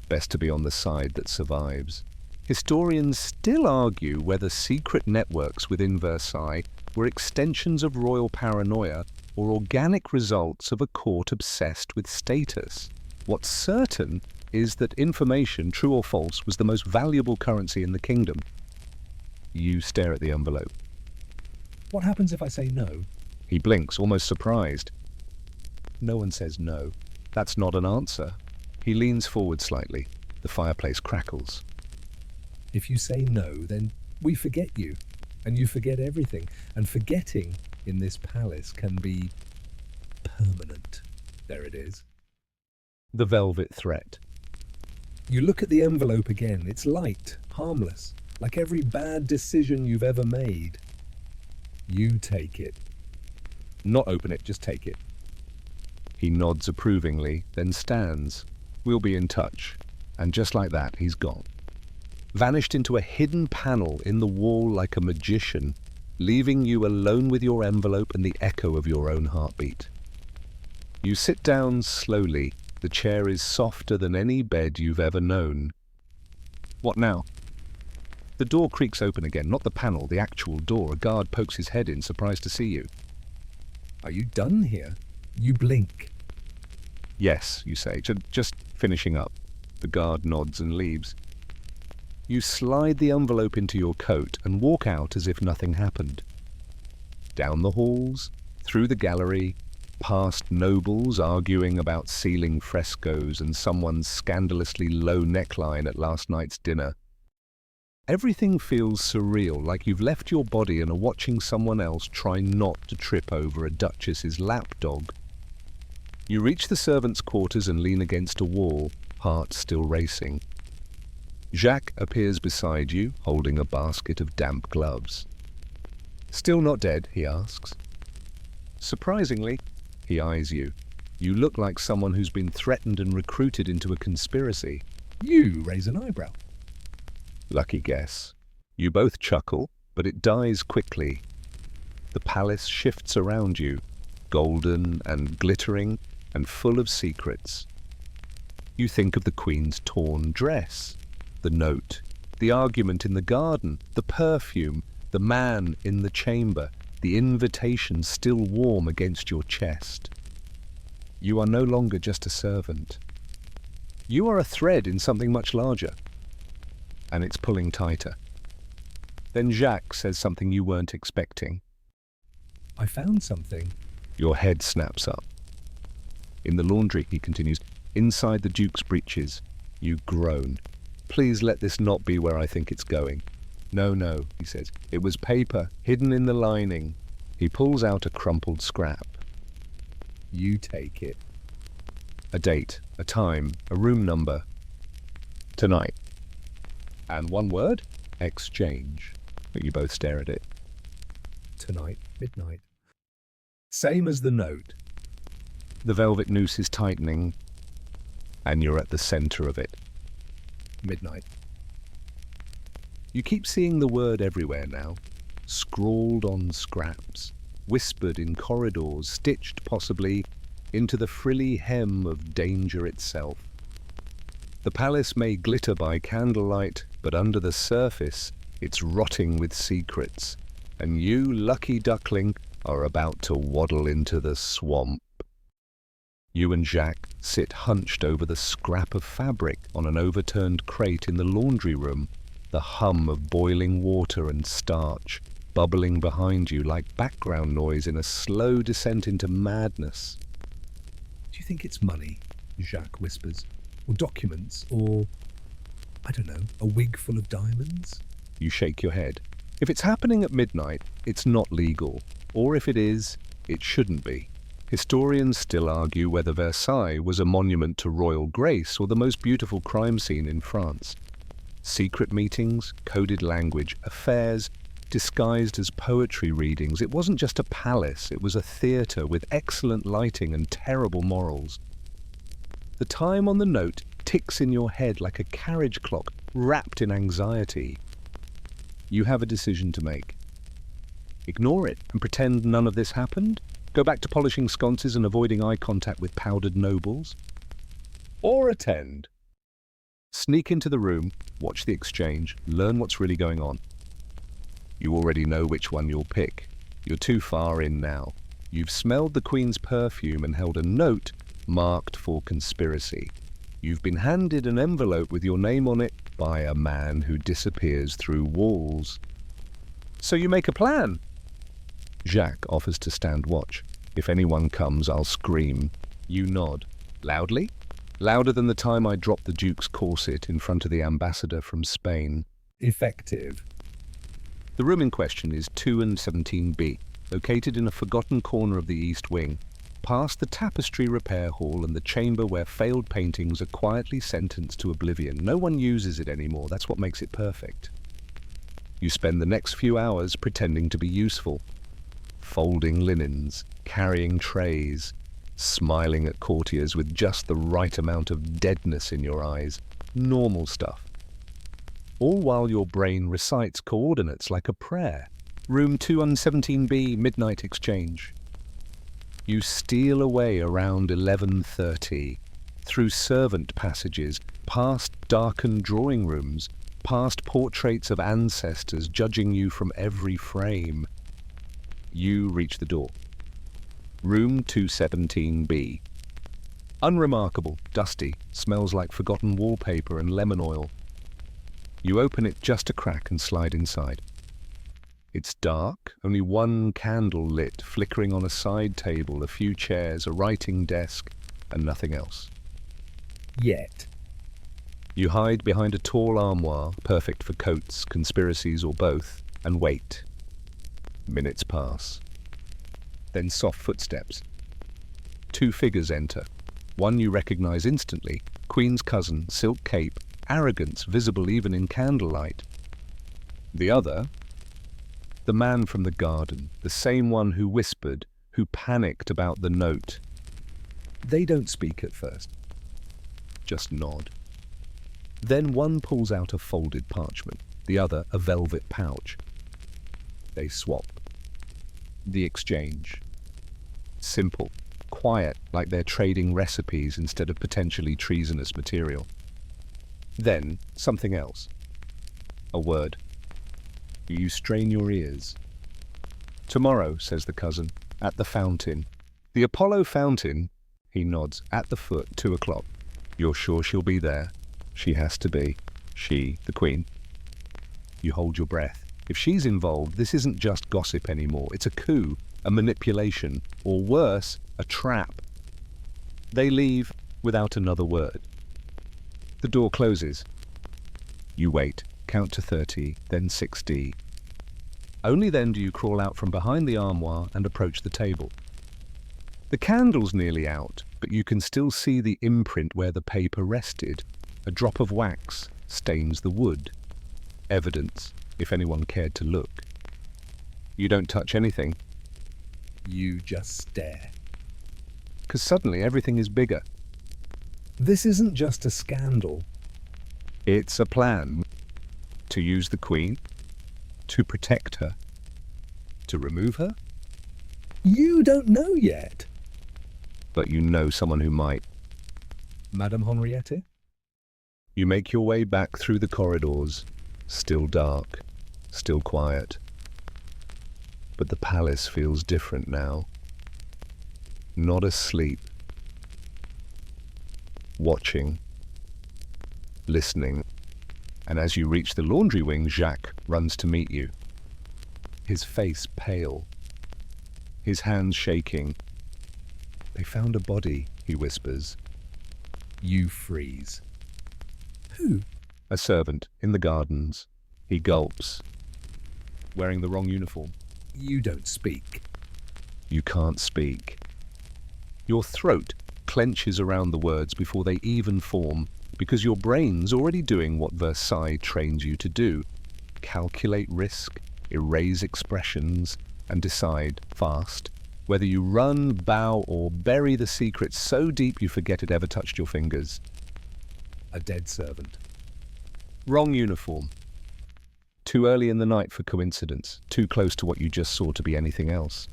Best to be on the side that survives. Historians still argue whether secret networks within Versailles were extensions of royal paranoia or organic results of a court obsessed with status. What's certain is that information, true or false, was the most valuable currency in the kingdom. You stare at the envelope. What happens if I say no? He blinks, almost surprised. No one says no. That's not an answer. He leans forward slightly. The fireplace crackles. If you say no, then we forget you. And you forget everything. And forgetting in this palace can be permanent. There it is. The velvet threat. You look at the envelope again. It's light, harmless, like every bad decision you've ever made. You take it. Not open it, just take it. He nods approvingly, then stands. We'll be in touch. And just like that, he's gone. Vanished into a hidden panel in the wall like a magician, leaving you alone with your envelope and the echo of your own heartbeat. You sit down slowly. The chair is softer than any bed you've ever known. What now? The door creaks open again, not the panel, the actual door. A guard pokes his head in, surprised to see you. Are you done here? You blink. Yes, you say, just finishing up. The guard nods and leaves. You slide the envelope into your coat and walk out as if nothing happened. Down the halls, through the gallery, past nobles arguing about ceiling frescoes and someone's scandalously low neckline at last night's dinner. Everything feels surreal, like you've left your body and are watching someone else try not to trip over a duchess's lapdog. You reach the servants' quarters and lean against a wall, heart still racing. Jacques appears beside you, holding a basket of damp gloves. "Still not dead?" he asks. Surprisingly, he eyes you. You look like someone who's been threatened and recruited into a conspiracy. You raise an eyebrow. Lucky guess. You both chuckle, but it dies quickly. The palace shifts around you, golden and glittering and full of secrets. You think of the Queen's torn dress, the note, the argument in the garden, the perfume, the man in the chamber, the invitation still warm against your chest. You are no longer just a servant. You are a thread in something much larger, and it's pulling tighter. Then Jacques says something you weren't expecting. I found something. Your head snaps up. In the laundry, he continues, inside the Duke's breeches. You groan. Please let this not be where I think it's going. No, he says. It was paper, hidden in the lining. He pulls out a crumpled scrap. You take it. A date, a time, a room number. Tonight. And one word? Exchange. But you both stare at it. Tonight, midnight. Same as the note. The velvet noose is tightening, and you're at the center of it. Midnight. You keep seeing the word everywhere now, scrawled on scraps, whispered in corridors, stitched possibly into the frilly hem of danger itself. The palace may glitter by candlelight, but under the surface it's rotting with secrets, and you, lucky duckling, are about to waddle into the swamp. You and Jacques sit hunched over the scrap of fabric on an overturned crate in the laundry room, the hum of boiling water and starch bubbling behind you like background noise in a slow descent into madness. Do you think it's money? Jacques whispers. Or documents? Or, I don't know, a wig full of diamonds? You shake your head. If it's happening at midnight, it's not legal. Or if it is, it shouldn't be. Historians still argue whether Versailles was a monument to royal grace or the most beautiful crime scene in France. Secret meetings, coded language, affairs, disguised as poetry readings. It wasn't just a palace, it was a theatre with excellent lighting and terrible morals. The time on the note ticks in your head like a carriage clock wrapped in anxiety. You have a decision to make. Ignore it and pretend none of this happened? Go back to polishing sconces and avoiding eye contact with powdered nobles? Or attend? Sneak into the room, watch the exchange, learn what's really going on. You already know which one you'll pick. You're too far in now. You've smelled the Queen's perfume and held a note marked for conspiracy. You've been handed an envelope with your name on it by a man who disappears through walls. So you make a plan. Jacques offers to stand watch. If anyone comes, I'll scream. You nod. Loudly? Louder than the time I dropped the Duke's corset in front of the ambassador from Spain. Effective. The room in question is 217B, located in a forgotten corner of the East Wing, past the tapestry repair hall and the chamber where failed paintings are quietly sentenced to oblivion. No one uses it anymore. That's what makes it perfect. You spend the next few hours pretending to be useful. Folding linens, carrying trays, smiling at courtiers with just the right amount of deadness in your eyes. normal stuff. All while your brain recites coordinates like a prayer. Room 217B, midnight exchange. You steal away around 11:30, through servant passages, past darkened drawing rooms, past portraits of ancestors judging you from every frame. You reach the door. Room 217B. Unremarkable, dusty, smells like forgotten wallpaper and lemon oil. You open it just a crack and slide inside. It's dark, only one candle lit, flickering on a side table, a few chairs, a writing desk, and nothing else. Yet. You hide behind a tall armoire, perfect for coats, conspiracies, or both, and wait. Minutes pass. Then soft footsteps. Two figures enter. One you recognize instantly, Queen's cousin, silk cape, arrogance visible even in candlelight. The other, the man from the garden, the same one who whispered, who panicked about the note. They don't speak at first. Just nod. Then one pulls out a folded parchment, the other a velvet pouch. They swap. The exchange. Simple, quiet, like they're trading recipes instead of potentially treasonous material. Then, something else. A word. You strain your ears. Tomorrow, says the cousin, at the fountain. The Apollo fountain, he nods, at the foot, 2 o'clock. You're sure she'll be there? She has to be. She, the Queen. You hold your breath. If she's involved, this isn't just gossip anymore. It's a coup, a manipulation, or worse, a trap. They leave without another word. The door closes. You wait, count to 30, then 60. Only then do you crawl out from behind the armoire and approach the table. The candle's nearly out, but you can still see the imprint where the paper rested. A drop of wax stains the wood. Evidence, if anyone cared to look. You don't touch anything. You just stare. Because suddenly everything is bigger. This isn't just a scandal. It's a plan. To use the Queen. To protect her. To remove her. You don't know yet. But you know someone who might. Madame Henriette? You make your way back through the corridors. Still dark. Still quiet. But the palace feels different now. Not asleep. Watching. Listening. And as you reach the laundry wing, Jacques runs to meet you. His face pale. His hands shaking. They found a body, he whispers. You freeze. Who? A servant, in the gardens. He gulps. Wearing the wrong uniform. You don't speak. You can't speak. Your throat clenches around the words before they even form, because your brain's already doing what Versailles trains you to do. Calculate risk, erase expressions, and decide, fast, whether you run, bow, or bury the secret so deep you forget it ever touched your fingers. A dead servant. Wrong uniform. Too early in the night for coincidence, too close to what you just saw to be anything else.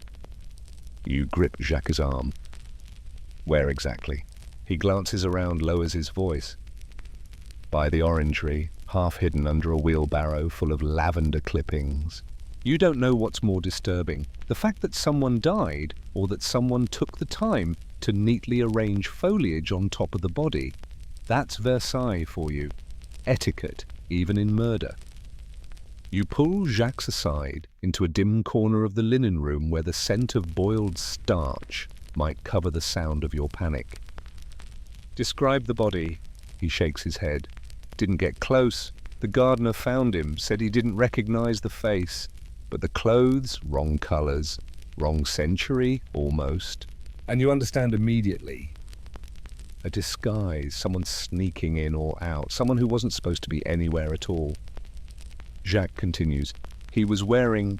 You grip Jacques' arm. Where exactly? He glances around, lowers his voice. By the orangery, half hidden under a wheelbarrow full of lavender clippings. You don't know what's more disturbing, the fact that someone died or that someone took the time to neatly arrange foliage on top of the body. That's Versailles for you. Etiquette, even in murder. You pull Jacques aside into a dim corner of the linen room where the scent of boiled starch might cover the sound of your panic. Describe the body. He shakes his head. Didn't get close. The gardener found him, said he didn't recognize the face. But the clothes, wrong colors, wrong century, almost. And you understand immediately. A disguise, someone sneaking in or out, someone who wasn't supposed to be anywhere at all. Jacques continues. He was wearing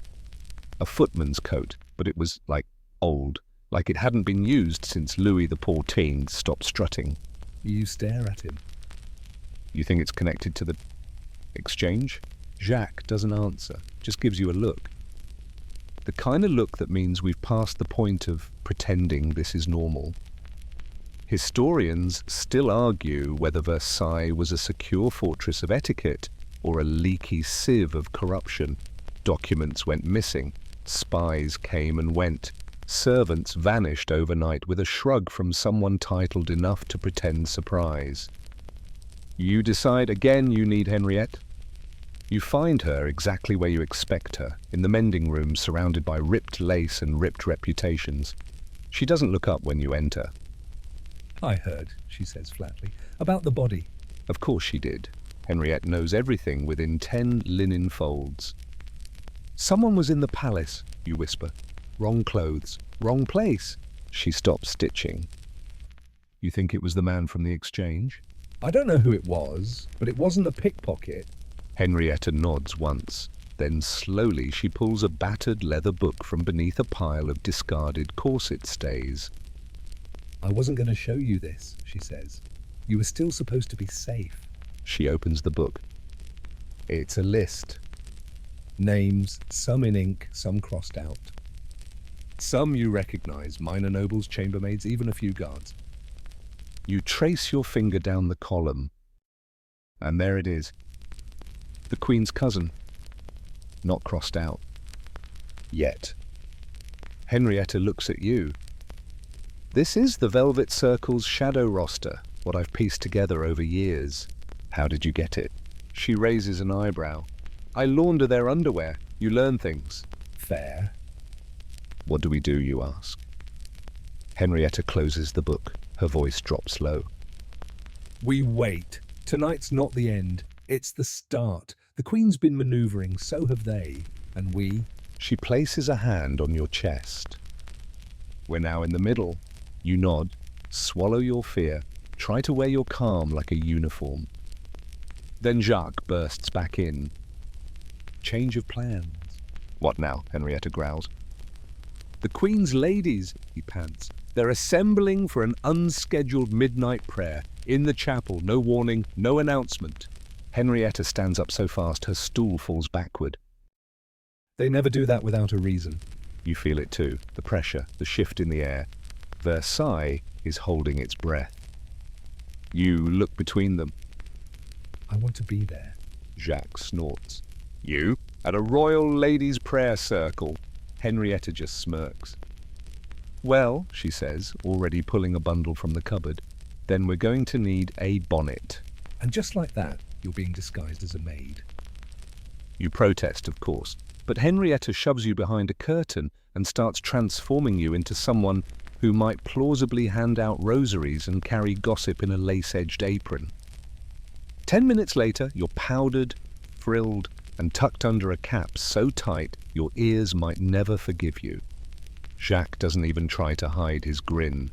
a footman's coat, but it was, old, like it hadn't been used since Louis XIV stopped strutting. You stare at him. You think it's connected to the exchange? Jacques doesn't answer, just gives you a look. The kind of look that means we've passed the point of pretending this is normal. Historians still argue whether Versailles was a secure fortress of etiquette or a leaky sieve of corruption. Documents went missing, spies came and went, servants vanished overnight with a shrug from someone titled enough to pretend surprise. You decide again you need Henriette. You find her exactly where you expect her, in the mending room surrounded by ripped lace and ripped reputations. She doesn't look up when you enter. I heard, she says flatly, about the body. Of course she did. Henriette knows everything within 10 linen folds. Someone was in the palace, you whisper. Wrong clothes, wrong place. She stops stitching. You think it was the man from the exchange? I don't know who it was, but it wasn't a pickpocket. Henrietta nods once. Then slowly she pulls a battered leather book from beneath a pile of discarded corset stays. I wasn't going to show you this, she says. You were still supposed to be safe. She opens the book. It's a list. Names, some in ink, some crossed out. Some you recognize, minor nobles, chambermaids, even a few guards. You trace your finger down the column. And there it is. The Queen's cousin. Not crossed out. Yet. Henrietta looks at you. This is the Velvet Circle's shadow roster, what I've pieced together over years. How did you get it? She raises an eyebrow. I launder their underwear. You learn things. Fair. What do we do, you ask? Henrietta closes the book. Her voice drops low. We wait. Tonight's not the end. It's the start. The Queen's been manoeuvring, so have they. And we? She places a hand on your chest. We're now in the middle. You nod, swallow your fear, try to wear your calm like a uniform. Then Jacques bursts back in. Change of plans. What now? Henrietta growls. The Queen's ladies, he pants. They're assembling for an unscheduled midnight prayer. In the chapel, no warning, no announcement. Henrietta stands up so fast her stool falls backward. They never do that without a reason. You feel it too, the pressure, the shift in the air. Versailles is holding its breath. You look between them. I want to be there. Jacques snorts. You? At a royal ladies' prayer circle? Henrietta just smirks. Well, she says, already pulling a bundle from the cupboard, then we're going to need a bonnet. And just like that, you're being disguised as a maid. You protest, of course, but Henrietta shoves you behind a curtain and starts transforming you into someone who might plausibly hand out rosaries and carry gossip in a lace-edged apron. 10 minutes later, you're powdered, frilled, and tucked under a cap so tight your ears might never forgive you. Jacques doesn't even try to hide his grin.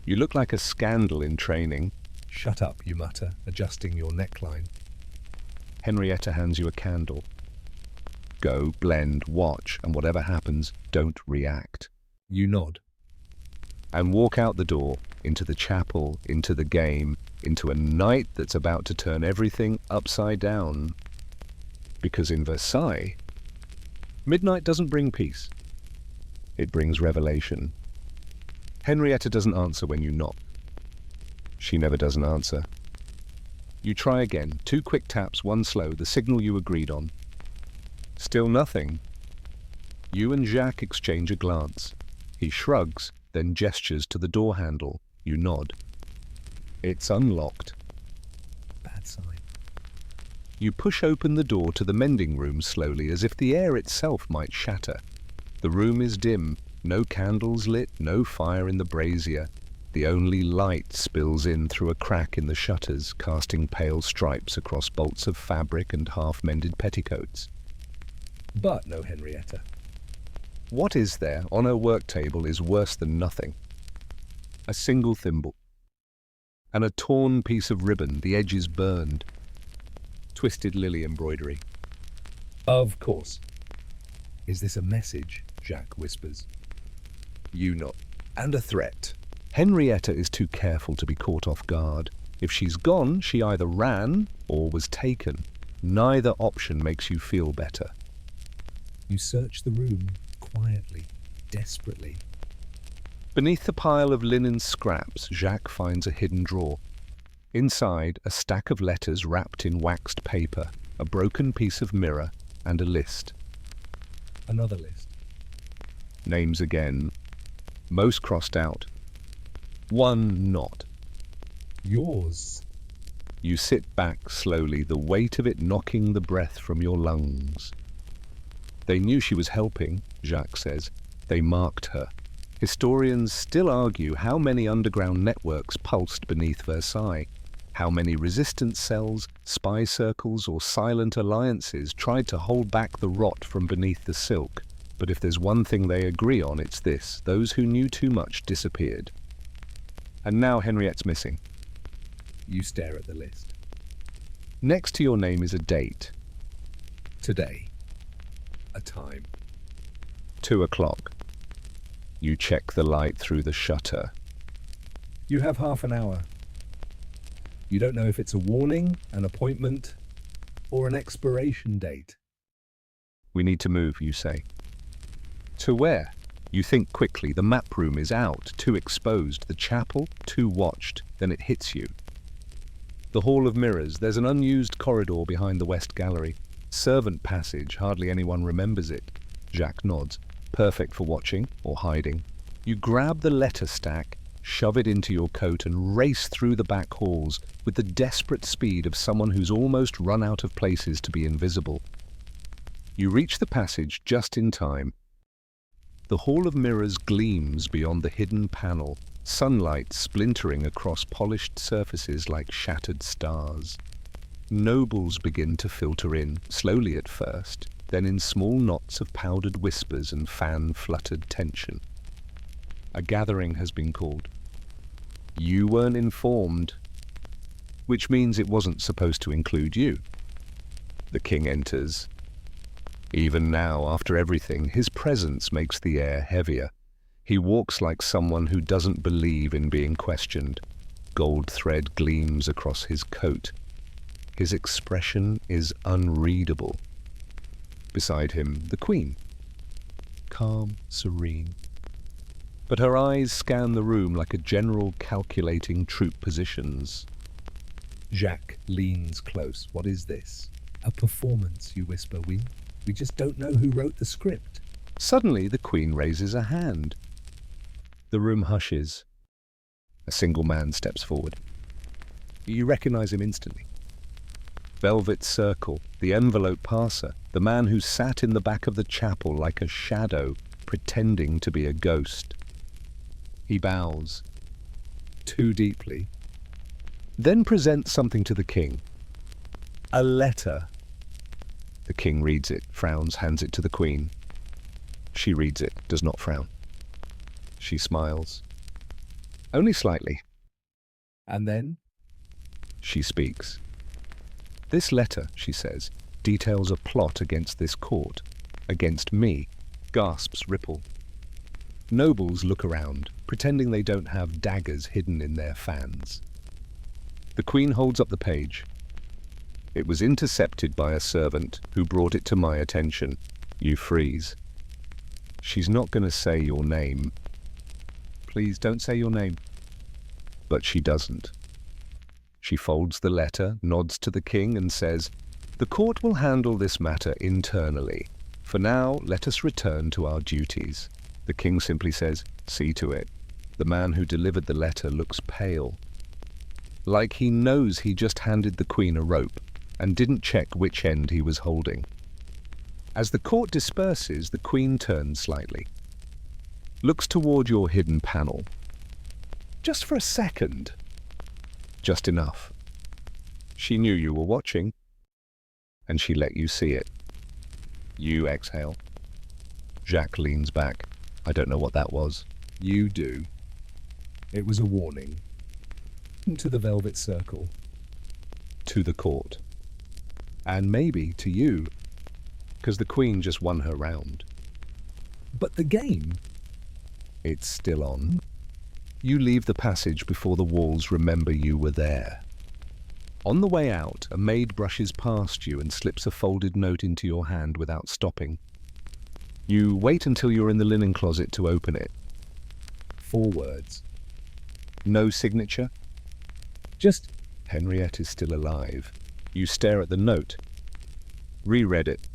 You look like a scandal in training. Shut up, you mutter, adjusting your neckline. Henrietta hands you a candle. Go, blend, watch, and whatever happens, don't react. You nod. And walk out the door, into the chapel, into the game, into a night that's about to turn everything upside down. Because in Versailles, midnight doesn't bring peace. It brings revelation. Henrietta doesn't answer when you knock. She never doesn't answer. You try again, 2 quick taps, 1 slow, the signal you agreed on. Still nothing. You and Jacques exchange a glance. He shrugs, then gestures to the door handle. You nod. It's unlocked. Bad sign. You push open the door to the mending room slowly, as if the air itself might shatter. The room is dim, no candles lit, no fire in the brazier. The only light spills in through a crack in the shutters, casting pale stripes across bolts of fabric and half-mended petticoats. But no Henrietta. What is there on her work table is worse than nothing. A single thimble. And a torn piece of ribbon, the edges burned. Twisted lily embroidery. Of course. Is this a message? Jacques whispers. You nod. And a threat. Henrietta is too careful to be caught off guard. If she's gone, she either ran or was taken. Neither option makes you feel better. You search the room quietly, desperately. Beneath the pile of linen scraps, Jacques finds a hidden drawer. Inside, a stack of letters wrapped in waxed paper, a broken piece of mirror, and a list. Another list. Names again. Most crossed out. One not. Yours. You sit back slowly, the weight of it knocking the breath from your lungs. They knew she was helping, Jacques says. They marked her. Historians still argue how many underground networks pulsed beneath Versailles, how many resistance cells, spy circles, or silent alliances tried to hold back the rot from beneath the silk. But if there's one thing they agree on, it's this: those who knew too much disappeared. And now Henriette's missing. You stare at the list. Next to your name is a date. Today. A time. 2 o'clock. You check the light through the shutter. You have half an hour. You don't know if it's a warning, an appointment, or an expiration date. We need to move, you say. To where? You think quickly. The map room is out, too exposed. The chapel, too watched. Then it hits you. The Hall of Mirrors. There's an unused corridor behind the West Gallery. Servant passage. Hardly anyone remembers it. Jacques nods. Perfect for watching or hiding. You grab the letter stack, shove it into your coat, and race through the back halls with the desperate speed of someone who's almost run out of places to be invisible. You reach the passage just in time. The Hall of Mirrors gleams beyond the hidden panel, sunlight splintering across polished surfaces like shattered stars. Nobles begin to filter in, slowly at first, then in small knots of powdered whispers and fan-fluttered tension. A gathering has been called. You weren't informed, which means it wasn't supposed to include you. The king enters. Even now, after everything, his presence makes the air heavier. He walks like someone who doesn't believe in being questioned. Gold thread gleams across his coat. His expression is unreadable. Beside him, the queen. Calm, serene. But her eyes scan the room like a general calculating troop positions. Jacques leans close. What is this? A performance, you whisper. We just don't know who wrote the script. Suddenly, the queen raises a hand. The room hushes. A single man steps forward. You recognize him instantly. Velvet circle, the envelope passer, the man who sat in the back of the chapel like a shadow, pretending to be a ghost. He bows. Too deeply. Then presents something to the king. A letter. The king reads it, frowns, hands it to the queen. She reads it, does not frown. She smiles. Only slightly. And then? She speaks. This letter, she says, details a plot against this court, against me. Gasps ripple. Nobles look around, pretending they don't have daggers hidden in their fans. The queen holds up the page. It was intercepted by a servant who brought it to my attention. You freeze. She's not going to say your name. Please don't say your name. But she doesn't. She folds the letter, nods to the king, and says, "The court will handle this matter internally. For now, let us return to our duties." The king simply says, "See to it." The man who delivered the letter looks pale. Like he knows he just handed the queen a rope and didn't check which end he was holding. As the court disperses, the queen turns slightly. Looks toward your hidden panel. Just for a second. Just enough. She knew you were watching, and she let you see it. You exhale. Jacques leans back. I don't know what that was. You do. It was a warning. To the velvet circle. To the court. And maybe to you, because the queen just won her round. But the game? It's still on. You leave the passage before the walls remember you were there. On the way out, a maid brushes past you and slips a folded note into your hand without stopping. You wait until you're in the linen closet to open it. 4 words. No signature? Just, Henriette is still alive. You stare at the note. Reread it.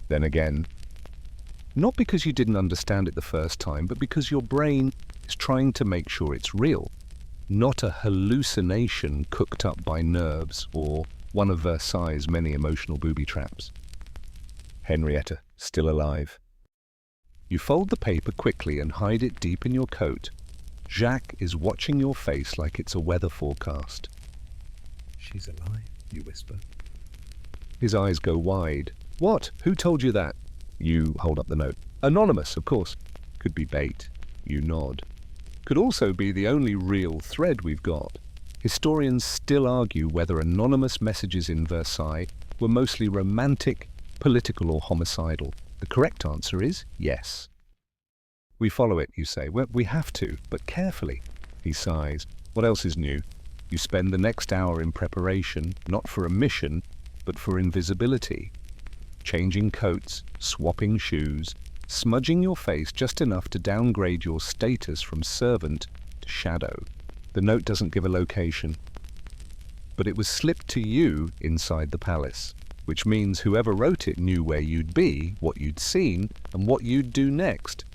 Then again. Not because you didn't understand it the first time, but because your brain is trying to make sure it's real. Not a hallucination cooked up by nerves or one of Versailles' many emotional booby traps. Henriette, still alive. You fold the paper quickly and hide it deep in your coat. Jacques is watching your face like it's a weather forecast. she's alive, you whisper. His eyes go wide. What? Who told you that? You hold up the note. Anonymous, of course. Could be bait. You nod. Could also be the only real thread we've got. Historians still argue whether anonymous messages in Versailles were mostly romantic, political or homicidal. The correct answer is yes. We follow it, you say. Well, we have to, but carefully. He sighs. What else is new? You spend the next hour in preparation, not for a mission, but for invisibility. Changing coats, swapping shoes, smudging your face just enough to downgrade your status from servant to shadow. The note doesn't give a location, but it was slipped to you inside the palace, which means whoever wrote it knew where you'd be, what you'd seen, and what you'd do next.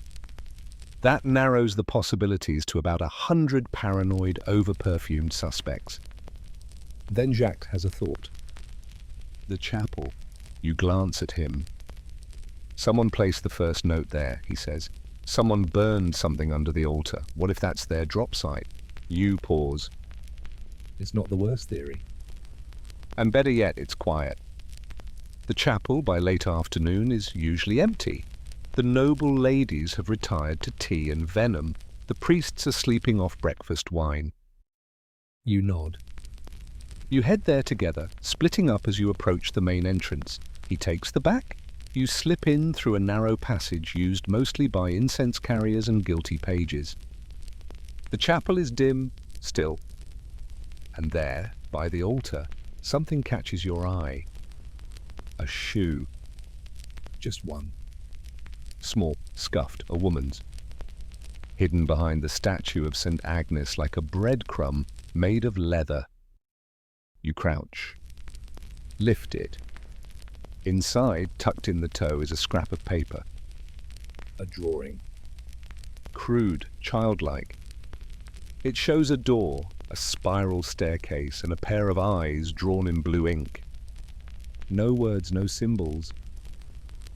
That narrows the possibilities to about 100 paranoid, over-perfumed suspects. Then Jacques has a thought. The chapel. You glance at him. Someone placed the first note there, he says. Someone burned something under the altar. What if that's their drop site? You pause. It's not the worst theory. And better yet, it's quiet. The chapel, by late afternoon, is usually empty. The noble ladies have retired to tea and venom. The priests are sleeping off breakfast wine. You nod. You head there together, splitting up as you approach the main entrance. He takes the back. You slip in through a narrow passage used mostly by incense carriers and guilty pages. The chapel is dim, still. And there, by the altar, something catches your eye. A shoe. Just one. Small, scuffed, a woman's. Hidden behind the statue of St. Agnes like a breadcrumb made of leather. You crouch. Lift it. Inside, tucked in the toe, is a scrap of paper. A drawing. Crude, childlike. It shows a door, a spiral staircase, and a pair of eyes drawn in blue ink. No words, no symbols.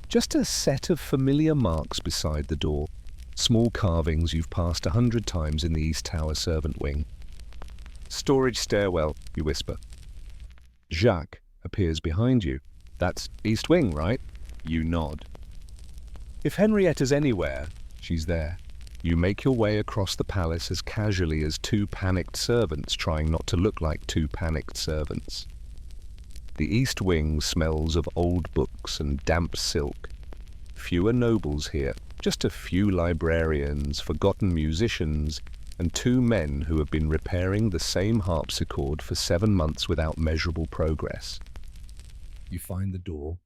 Just a set of familiar marks beside the door. Small carvings you've passed 100 times in the East Tower servant wing. Storage stairwell, you whisper. Jacques appears behind you. That's East Wing, right? You nod. If Henrietta's anywhere, she's there. You make your way across the palace as casually as 2 panicked servants trying not to look like 2 panicked servants. The East Wing smells of old books and damp silk. Fewer nobles here, just a few librarians, forgotten musicians, and 2 men who have been repairing the same harpsichord for 7 months without measurable progress. You find the door.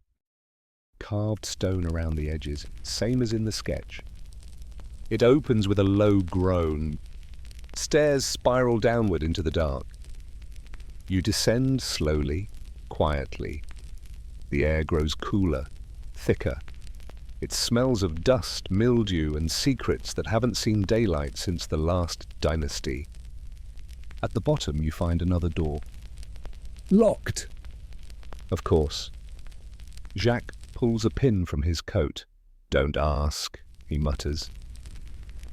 Carved stone around the edges, same as in the sketch. It opens with a low groan. Stairs spiral downward into the dark. You descend slowly, quietly. The air grows cooler, thicker. It smells of dust, mildew, and secrets that haven't seen daylight since the last dynasty. At the bottom, you find another door. Locked. Of course. Jacques pulls a pin from his coat. Don't ask, he mutters.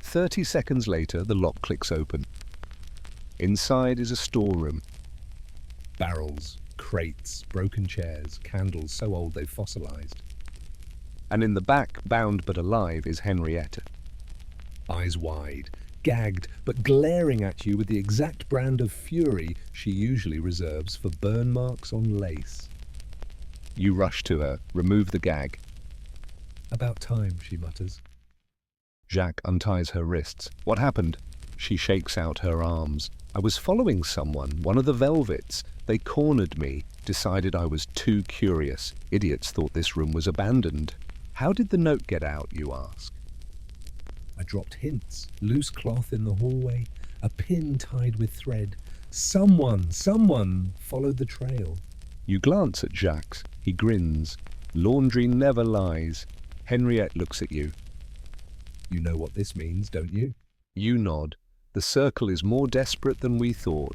30 seconds later, the lock clicks open. Inside is a storeroom. Barrels, crates, broken chairs, candles so old they've fossilized. And in the back, bound but alive, is Henriette. Eyes wide, gagged, but glaring at you with the exact brand of fury she usually reserves for burn marks on lace. You rush to her, remove the gag. About time, she mutters. Jacques unties her wrists. What happened? She shakes out her arms. I was following someone, one of the Velvets. They cornered me, decided I was too curious. Idiots thought this room was abandoned. How did the note get out, you ask? I dropped hints, loose cloth in the hallway, a pin tied with thread. Someone followed the trail. You glance at Jacques. He grins. Laundry never lies. Henriette looks at you. You know what this means, don't you? You nod. The circle is more desperate than we thought.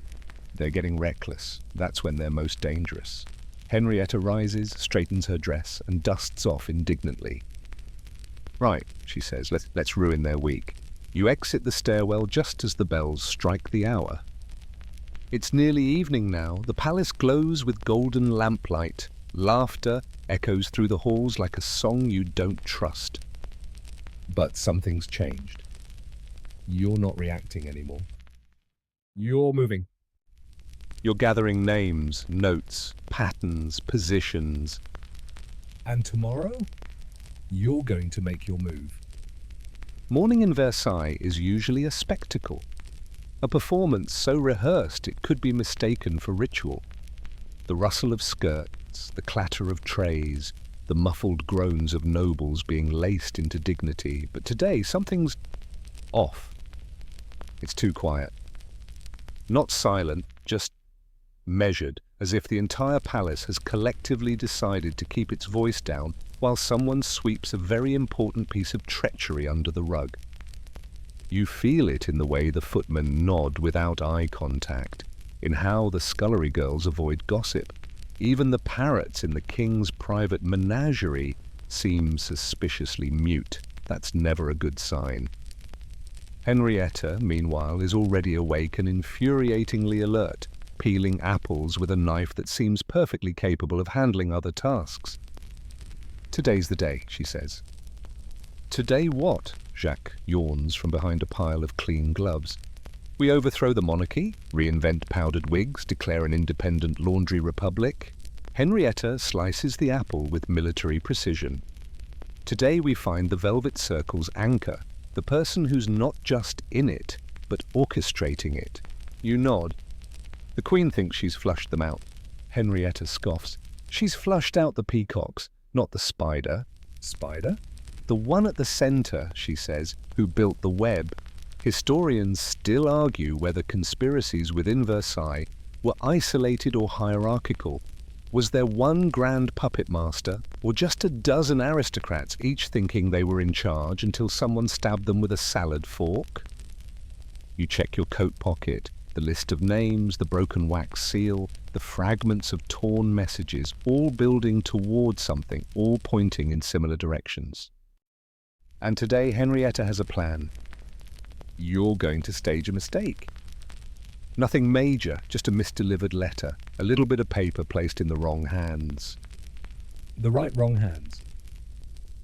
They're getting reckless. That's when they're most dangerous. Henrietta rises, straightens her dress, and dusts off indignantly. Right, she says, let's ruin their week. You exit the stairwell just as the bells strike the hour. It's nearly evening now. The palace glows with golden lamplight. Laughter echoes through the halls like a song you don't trust. But something's changed. You're not reacting anymore. You're moving. You're gathering names, notes, patterns, positions. And tomorrow, you're going to make your move. Morning in Versailles is usually a spectacle. A performance so rehearsed it could be mistaken for ritual. The rustle of skirts, the clatter of trays, the muffled groans of nobles being laced into dignity. But today, something's off. It's too quiet. Not silent, just measured, as if the entire palace has collectively decided to keep its voice down while someone sweeps a very important piece of treachery under the rug. You feel it in the way the footmen nod without eye contact, in how the scullery girls avoid gossip. Even the parrots in the king's private menagerie seem suspiciously mute. That's never a good sign. Henrietta, meanwhile, is already awake and infuriatingly alert, peeling apples with a knife that seems perfectly capable of handling other tasks. Today's the day, she says. Today what? Jacques yawns from behind a pile of clean gloves. We overthrow the monarchy, reinvent powdered wigs, declare an independent laundry republic. Henrietta slices the apple with military precision. Today we find the Velvet Circle's anchor, the person who's not just in it, but orchestrating it. You nod. The Queen thinks she's flushed them out. Henrietta scoffs. She's flushed out the peacocks, not the spider. Spider? The one at the centre, she says, who built the web. Historians still argue whether conspiracies within Versailles were isolated or hierarchical. Was there one grand puppet master, or just a dozen aristocrats, each thinking they were in charge until someone stabbed them with a salad fork? You check your coat pocket, the list of names, the broken wax seal, the fragments of torn messages, all building toward something, all pointing in similar directions. And today Henrietta has a plan. You're going to stage a mistake. Nothing major, just a misdelivered letter, a little bit of paper placed in the wrong hands. The wrong hands.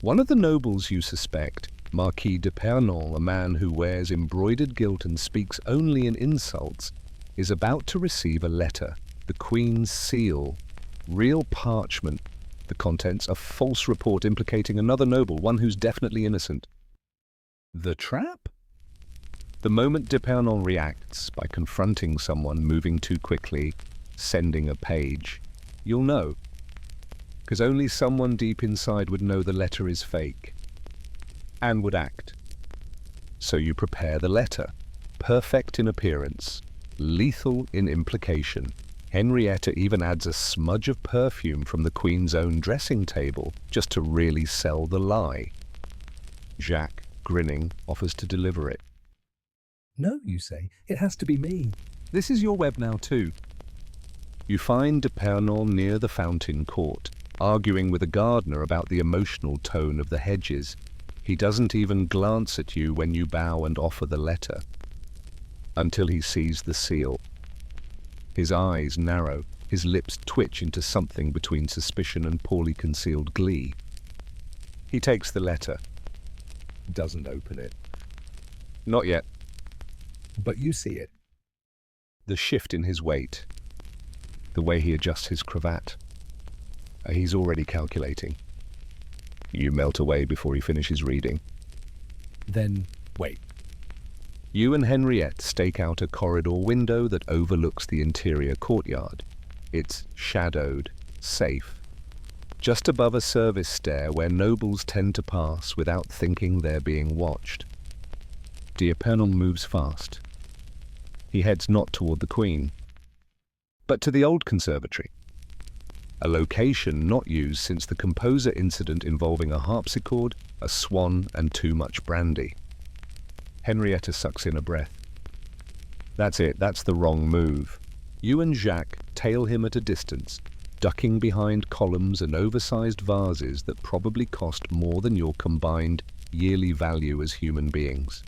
One of the nobles you suspect, Marquis de Pernon, a man who wears embroidered gilt and speaks only in insults, is about to receive a letter, the Queen's seal, real parchment, the contents a false report implicating another noble, one who's definitely innocent. The trap? The moment de Pernon reacts by confronting someone moving too quickly, sending a page, you'll know. Because only someone deep inside would know the letter is fake. And would act. So you prepare the letter, perfect in appearance, lethal in implication. Henrietta even adds a smudge of perfume from the Queen's own dressing table, just to really sell the lie. Jacques, grinning, offers to deliver it. No, you say, it has to be me. This is your web now too. You find de Pernon near the fountain court, arguing with a gardener about the emotional tone of the hedges. He doesn't even glance at you when you bow and offer the letter, until he sees the seal. His eyes narrow, his lips twitch into something between suspicion and poorly concealed glee. He takes the letter. Doesn't open it. Not yet. But you see it. The shift in his weight, the way he adjusts his cravat. He's already calculating. You melt away before he finishes reading. Then, wait. You and Henriette stake out a corridor window that overlooks the interior courtyard. It's shadowed, safe, just above a service stair where nobles tend to pass without thinking they're being watched. D'Epernon moves fast. He heads not toward the Queen, but to the old conservatory, a location not used since the composer incident involving a harpsichord, a swan, and too much brandy. Henrietta sucks in a breath. That's it, that's the wrong move. You and Jacques tail him at a distance, ducking behind columns and oversized vases that probably cost more than your combined yearly value as human beings.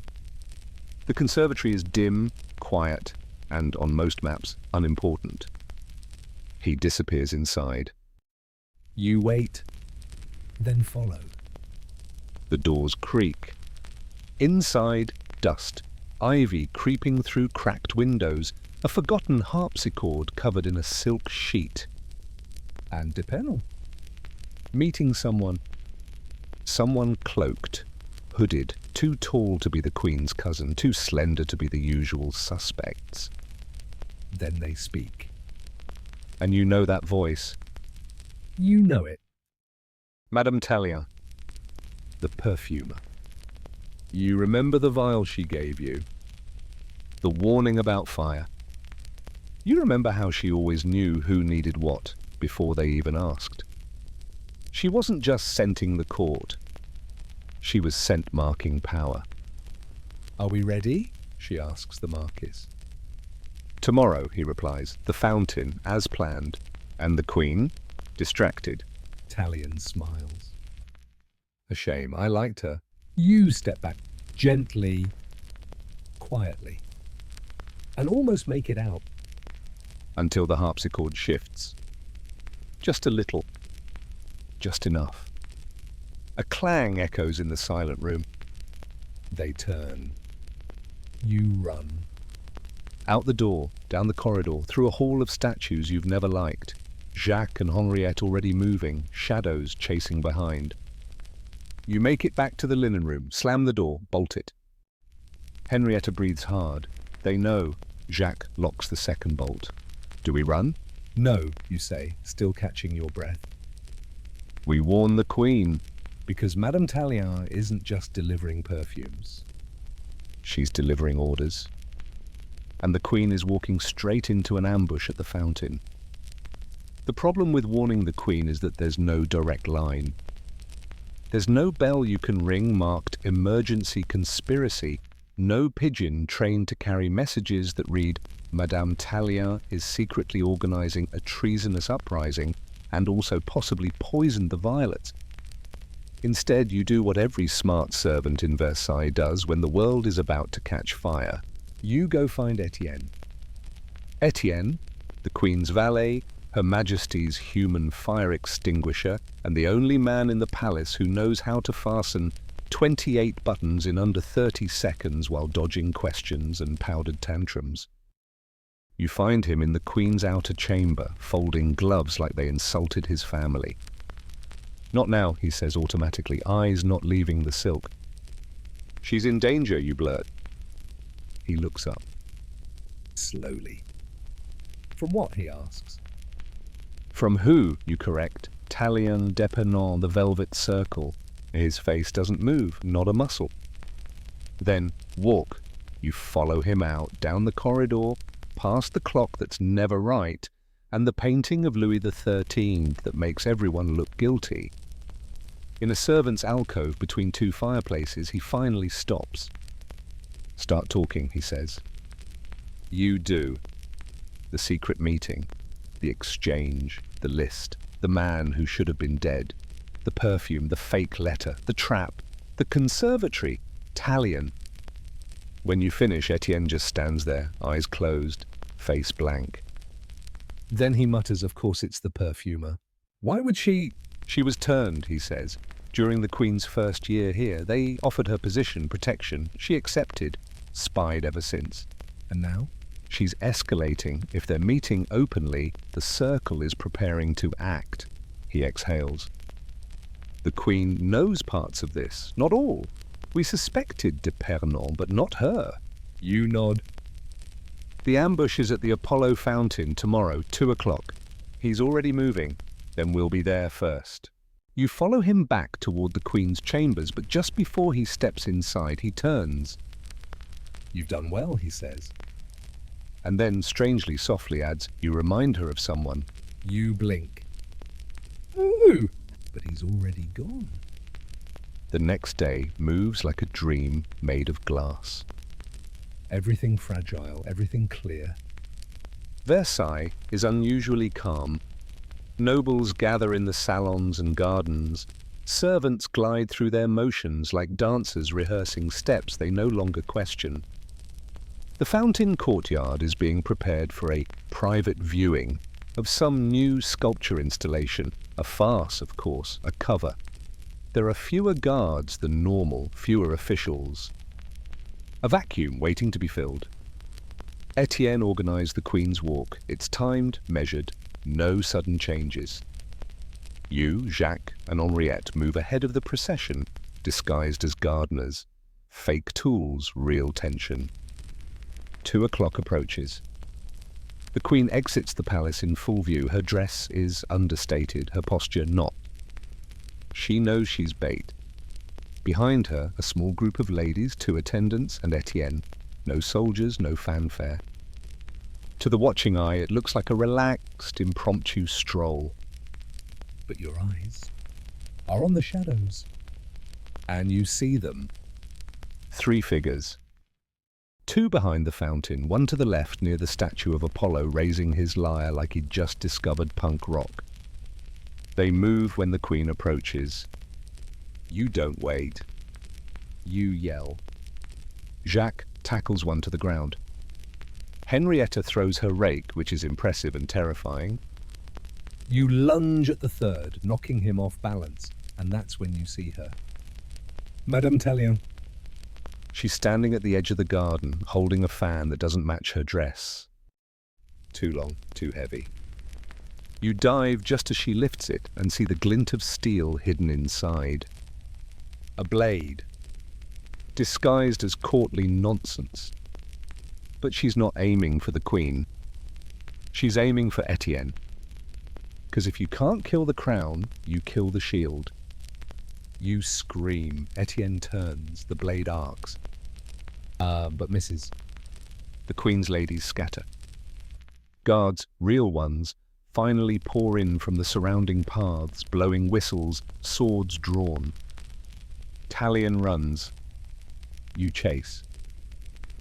The conservatory is dim, quiet, and, on most maps, unimportant. He disappears inside. You wait, then follow. The doors creak. Inside, dust, ivy creeping through cracked windows, a forgotten harpsichord covered in a silk sheet. And D'Epernon. Meeting someone cloaked, hooded, too tall to be the Queen's cousin, too slender to be the usual suspects. Then they speak. And you know that voice. You know it. Madame Tallien. The perfumer. You remember the vial she gave you? The warning about fire. You remember how she always knew who needed what before they even asked. She wasn't just scenting the court. She was scent-marking power. Are we ready? She asks the Marquis. Tomorrow, he replies, the fountain, as planned. And the Queen? Distracted. Tallien smiles. A shame, I liked her. You step back, gently, quietly, and almost make it out. Until the harpsichord shifts. Just a little. Just enough. A clang echoes in the silent room. They turn. You run. Out the door, down the corridor, through a hall of statues you've never liked. Jacques and Henriette already moving, shadows chasing behind. You make it back to the linen room, slam the door, bolt it. Henrietta breathes hard. They know. Jacques locks the second bolt. Do we run? No, you say, still catching your breath. We warn the Queen. Because Madame Tallien isn't just delivering perfumes. She's delivering orders. And the Queen is walking straight into an ambush at the fountain. The problem with warning the Queen is that there's no direct line. There's no bell you can ring marked emergency conspiracy, no pigeon trained to carry messages that read, Madame Tallien is secretly organizing a treasonous uprising and also possibly poisoned the violets. Instead, you do what every smart servant in Versailles does when the world is about to catch fire. You go find Etienne. Etienne, the Queen's valet, Her Majesty's human fire extinguisher, and the only man in the palace who knows how to fasten 28 buttons in under 30 seconds while dodging questions and powdered tantrums. You find him in the Queen's outer chamber, folding gloves like they insulted his family. Not now, he says automatically, eyes not leaving the silk. She's in danger, you blurt. He looks up. Slowly. From what, he asks. From who, you correct? Tallien, D'Epernon, the Velvet Circle. His face doesn't move, not a muscle. Then, walk. You follow him out, down the corridor, past the clock that's never right, and the painting of Louis XIII that makes everyone look guilty. In a servant's alcove between two fireplaces, he finally stops. Start talking, he says. You do. The secret meeting, the exchange, the list, the man who should have been dead, the perfume, the fake letter, the trap, the conservatory, Tallien. When you finish, Etienne just stands there, eyes closed, face blank. Then he mutters, of course it's the perfumer. Why would she... She was turned, he says. During the Queen's first year here, they offered her position, protection. She accepted, spied ever since. And now? She's escalating. If they're meeting openly, the circle is preparing to act. He exhales. The Queen knows parts of this, not all. We suspected D'Epernon, but not her. You nod. The ambush is at the Apollo Fountain tomorrow, 2 o'clock. He's already moving. Then we'll be there first. You follow him back toward the Queen's chambers, but just before he steps inside, he turns. You've done well, he says. And then, strangely softly adds, you remind her of someone. You blink. Ooh, but he's already gone. The next day moves like a dream made of glass. Everything fragile, everything clear. Versailles is unusually calm. Nobles gather in the salons and gardens. Servants glide through their motions like dancers rehearsing steps they no longer question. The fountain courtyard is being prepared for a private viewing of some new sculpture installation. A farce, of course, a cover. There are fewer guards than normal, fewer officials. A vacuum waiting to be filled. Etienne organized the Queen's Walk. It's timed, measured, no sudden changes. You, Jacques, and Henriette move ahead of the procession, disguised as gardeners. Fake tools, real tension. 2 o'clock approaches. The Queen exits the palace in full view. Her dress is understated, her posture not. She knows she's bait. Behind her, a small group of ladies, 2 attendants, and Etienne. No soldiers, no fanfare. To the watching eye, it looks like a relaxed, impromptu stroll. But your eyes are on the shadows. And you see them. 3 figures. 2 behind the fountain, 1 to the left near the statue of Apollo raising his lyre like he'd just discovered punk rock. They move when the Queen approaches. You don't wait. You yell. Jacques tackles 1 to the ground. Henrietta throws her rake, which is impressive and terrifying. You lunge at the 3rd, knocking him off balance, and that's when you see her. Madame Tallien. She's standing at the edge of the garden, holding a fan that doesn't match her dress. Too long, too heavy. You dive just as she lifts it and see the glint of steel hidden inside. A blade, disguised as courtly nonsense. But she's not aiming for the Queen. She's aiming for Etienne. Because if you can't kill the crown, you kill the shield. You scream. Etienne turns. The blade arcs. But misses. The Queen's ladies scatter. Guards, real ones, finally pour in from the surrounding paths, blowing whistles, swords drawn. Tallien runs. You chase.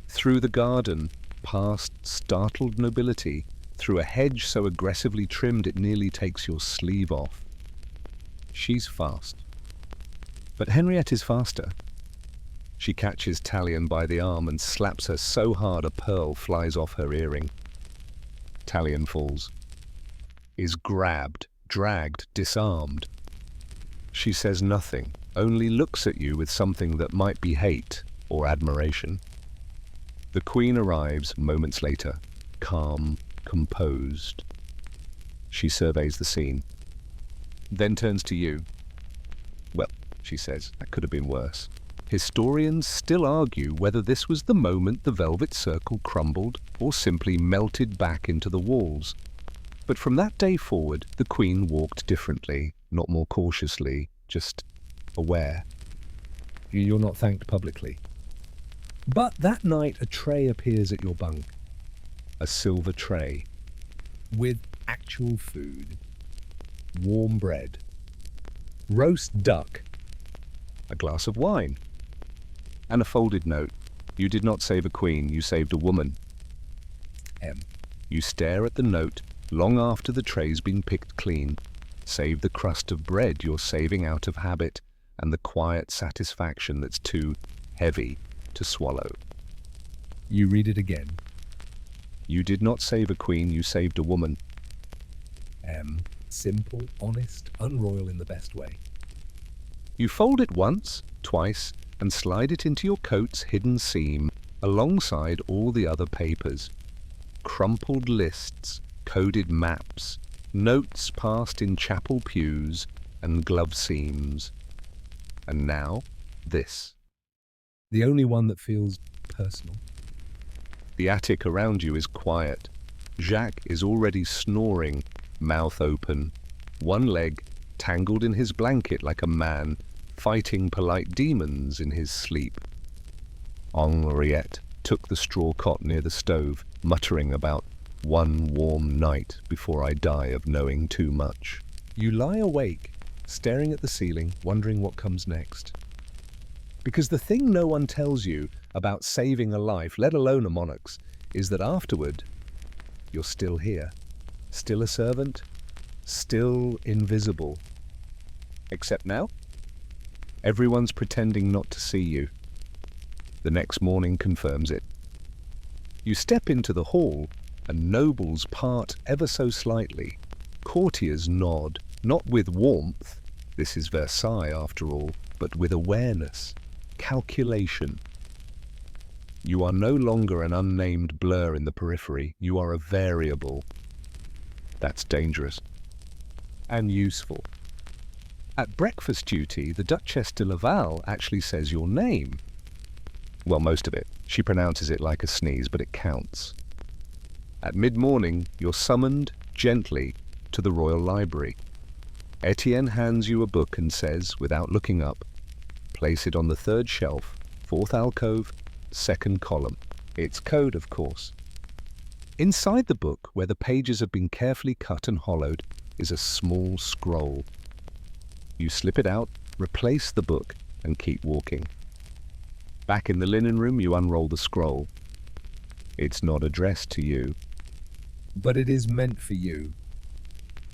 Through the garden, past startled nobility, through a hedge so aggressively trimmed it nearly takes your sleeve off. She's fast. But Henriette is faster. She catches Tallien by the arm and slaps her so hard a pearl flies off her earring. Tallien falls. Is grabbed, dragged, disarmed. She says nothing, only looks at you with something that might be hate or admiration. The Queen arrives moments later, calm, composed. She surveys the scene, then turns to you. Well, she says, that could have been worse. Historians still argue whether this was the moment the Velvet Circle crumbled or simply melted back into the walls. But from that day forward, the Queen walked differently, not more cautiously, just aware. You're not thanked publicly. But that night a tray appears at your bunk. A silver tray. With actual food. Warm bread. Roast duck. A glass of wine. And a folded note. You did not save a queen, you saved a woman. M. You stare at the note long after the tray's been picked clean. Save the crust of bread you're saving out of habit and the quiet satisfaction that's too heavy to swallow. You read it again. You did not save a queen, you saved a woman. M. Simple, honest, unroyal in the best way. You fold it once, twice, and slide it into your coat's hidden seam, alongside all the other papers. Crumpled lists, coded maps, notes passed in chapel pews, and glove seams. And now, this. The only one that feels personal. The attic around you is quiet. Jacques is already snoring, mouth open, one leg tangled in his blanket like a man fighting polite demons in his sleep. Henriette took the straw cot near the stove, muttering about one warm night before I die of knowing too much. You lie awake, staring at the ceiling, wondering what comes next. Because the thing no one tells you about saving a life, let alone a monarch's, is that afterward, you're still here, still a servant, still invisible. Except now, everyone's pretending not to see you. The next morning confirms it. You step into the hall, and nobles part ever so slightly. Courtiers nod, not with warmth, this is Versailles after all, but with awareness, calculation. You are no longer an unnamed blur in the periphery, you are a variable. That's dangerous. And useful. At breakfast duty, the Duchesse de Laval actually says your name. Well, most of it. She pronounces it like a sneeze, but it counts. At mid-morning, you're summoned, gently, to the Royal Library. Etienne hands you a book and says, without looking up, place it on the third shelf, fourth alcove, second column. It's code, of course. Inside the book, where the pages have been carefully cut and hollowed, is a small scroll. You slip it out, replace the book, and keep walking. Back in the linen room, you unroll the scroll. It's not addressed to you. But it is meant for you.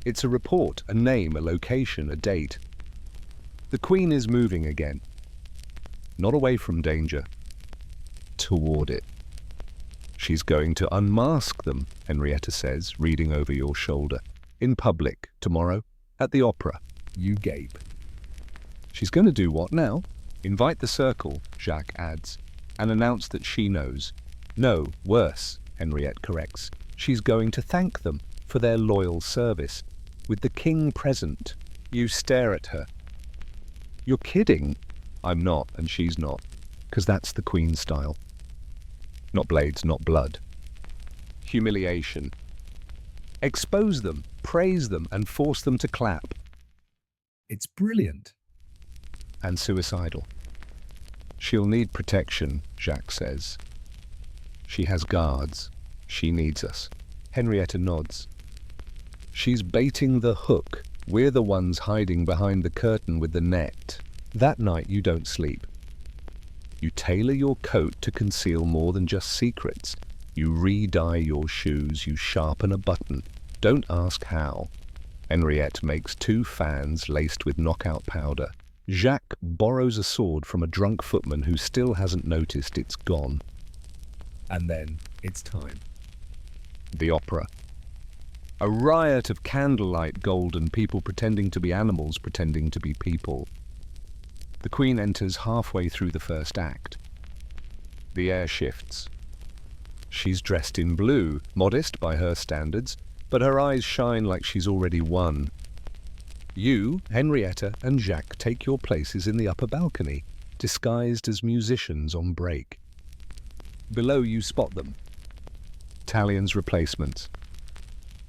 It's a report, a name, a location, a date. The Queen is moving again. Not away from danger. Toward it. She's going to unmask them, Henrietta says, reading over your shoulder. In public, tomorrow, at the opera. You gape. She's going to do what now? Invite the circle, Jacques adds, and announce that she knows. No, worse, Henriette corrects. She's going to thank them for their loyal service. With the king present, you stare at her. You're kidding. I'm not, and she's not, because that's the Queen's style. Not blades, not blood. Humiliation. Expose them, praise them, and force them to clap. It's brilliant. And suicidal. She'll need protection, Jacques says. She has guards. She needs us. Henrietta nods. She's baiting the hook. We're the ones hiding behind the curtain with the net. That night you don't sleep. You tailor your coat to conceal more than just secrets. You re-dye your shoes, you sharpen a button. Don't ask how. Henriette makes 2 fans laced with knockout powder. Jacques borrows a sword from a drunk footman who still hasn't noticed it's gone. And then it's time. The opera. A riot of candlelight gold and people pretending to be animals, pretending to be people. The Queen enters halfway through the first act. The air shifts. She's dressed in blue, modest by her standards, but her eyes shine like she's already won. You, Henrietta, and Jacques take your places in the upper balcony, disguised as musicians on break. Below you spot them. Tallion's replacements.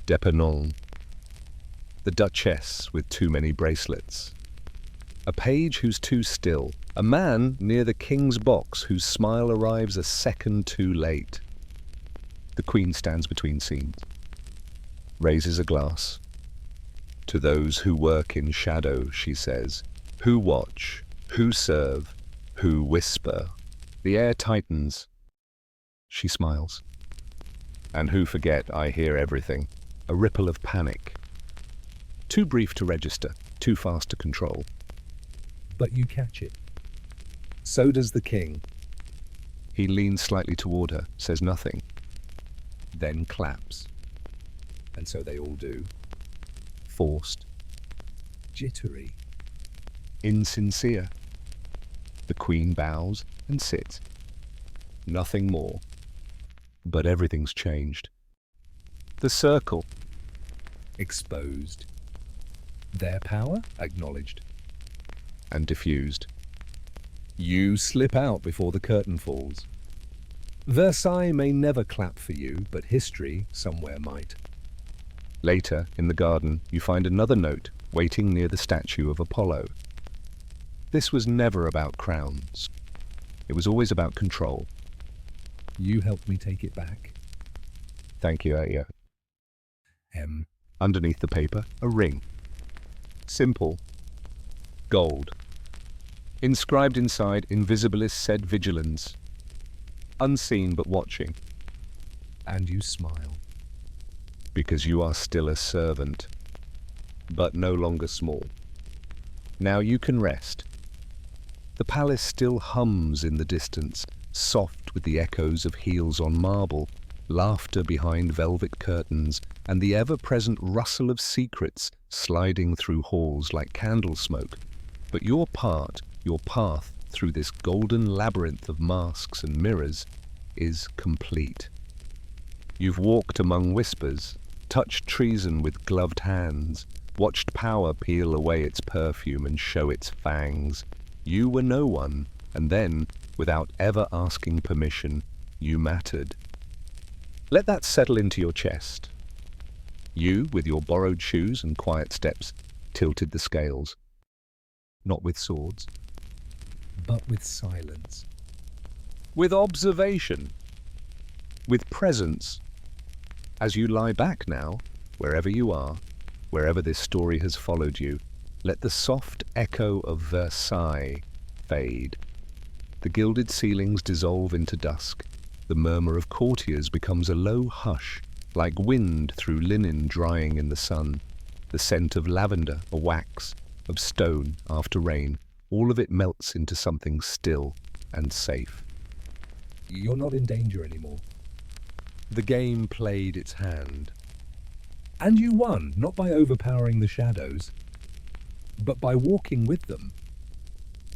D'Epernon. The Duchess with too many bracelets. A page who's too still. A man near the king's box whose smile arrives a second too late. The Queen stands between scenes. Raises a glass. To those who work in shadow, she says, who watch, who serve, who whisper. The air tightens. She smiles. And who forget I hear everything. A ripple of panic. Too brief to register, too fast to control. But you catch it. So does the king. He leans slightly toward her, says nothing. Then claps. And so they all do. Forced. Jittery. Insincere. The Queen bows and sits. Nothing more. But everything's changed. The circle. Exposed. Their power acknowledged. And diffused. You slip out before the curtain falls. Versailles may never clap for you, but history somewhere might. Later, in the garden, you find another note waiting near the statue of Apollo. This was never about crowns. It was always about control. You helped me take it back. Thank you, Aya. M. Underneath the paper, a ring. Simple. Gold. Inscribed inside, Invisibilis sed vigilans. Unseen but watching. And you smile. Because you are still a servant, but no longer small. Now you can rest. The palace still hums in the distance, soft with the echoes of heels on marble, laughter behind velvet curtains, and the ever-present rustle of secrets sliding through halls like candle smoke. But your path through this golden labyrinth of masks and mirrors is complete. You've walked among whispers, touched treason with gloved hands, watched power peel away its perfume and show its fangs. You were no one, and then, without ever asking permission, you mattered. Let that settle into your chest. You, with your borrowed shoes and quiet steps, tilted the scales. Not with swords, but with silence. with observation, with presence. As you lie back now, wherever you are, wherever this story has followed you, let the soft echo of Versailles fade. The gilded ceilings dissolve into dusk. The murmur of courtiers becomes a low hush, like wind through linen drying in the sun. The scent of lavender, a wax, of stone after rain, all of it melts into something still and safe. You're not in danger anymore. The game played its hand. And you won, not by overpowering the shadows, but by walking with them.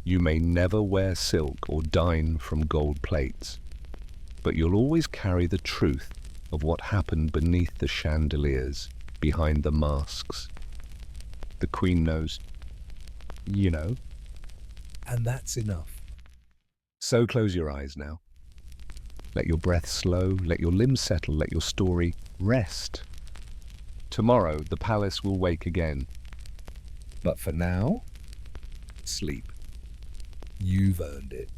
You may never wear silk or dine from gold plates, but you'll always carry the truth of what happened beneath the chandeliers, behind the masks. The Queen knows. You know. And that's enough. So close your eyes now. Let your breath slow, let your limbs settle, let your story rest. Tomorrow the palace will wake again. But for now, sleep. You've earned it.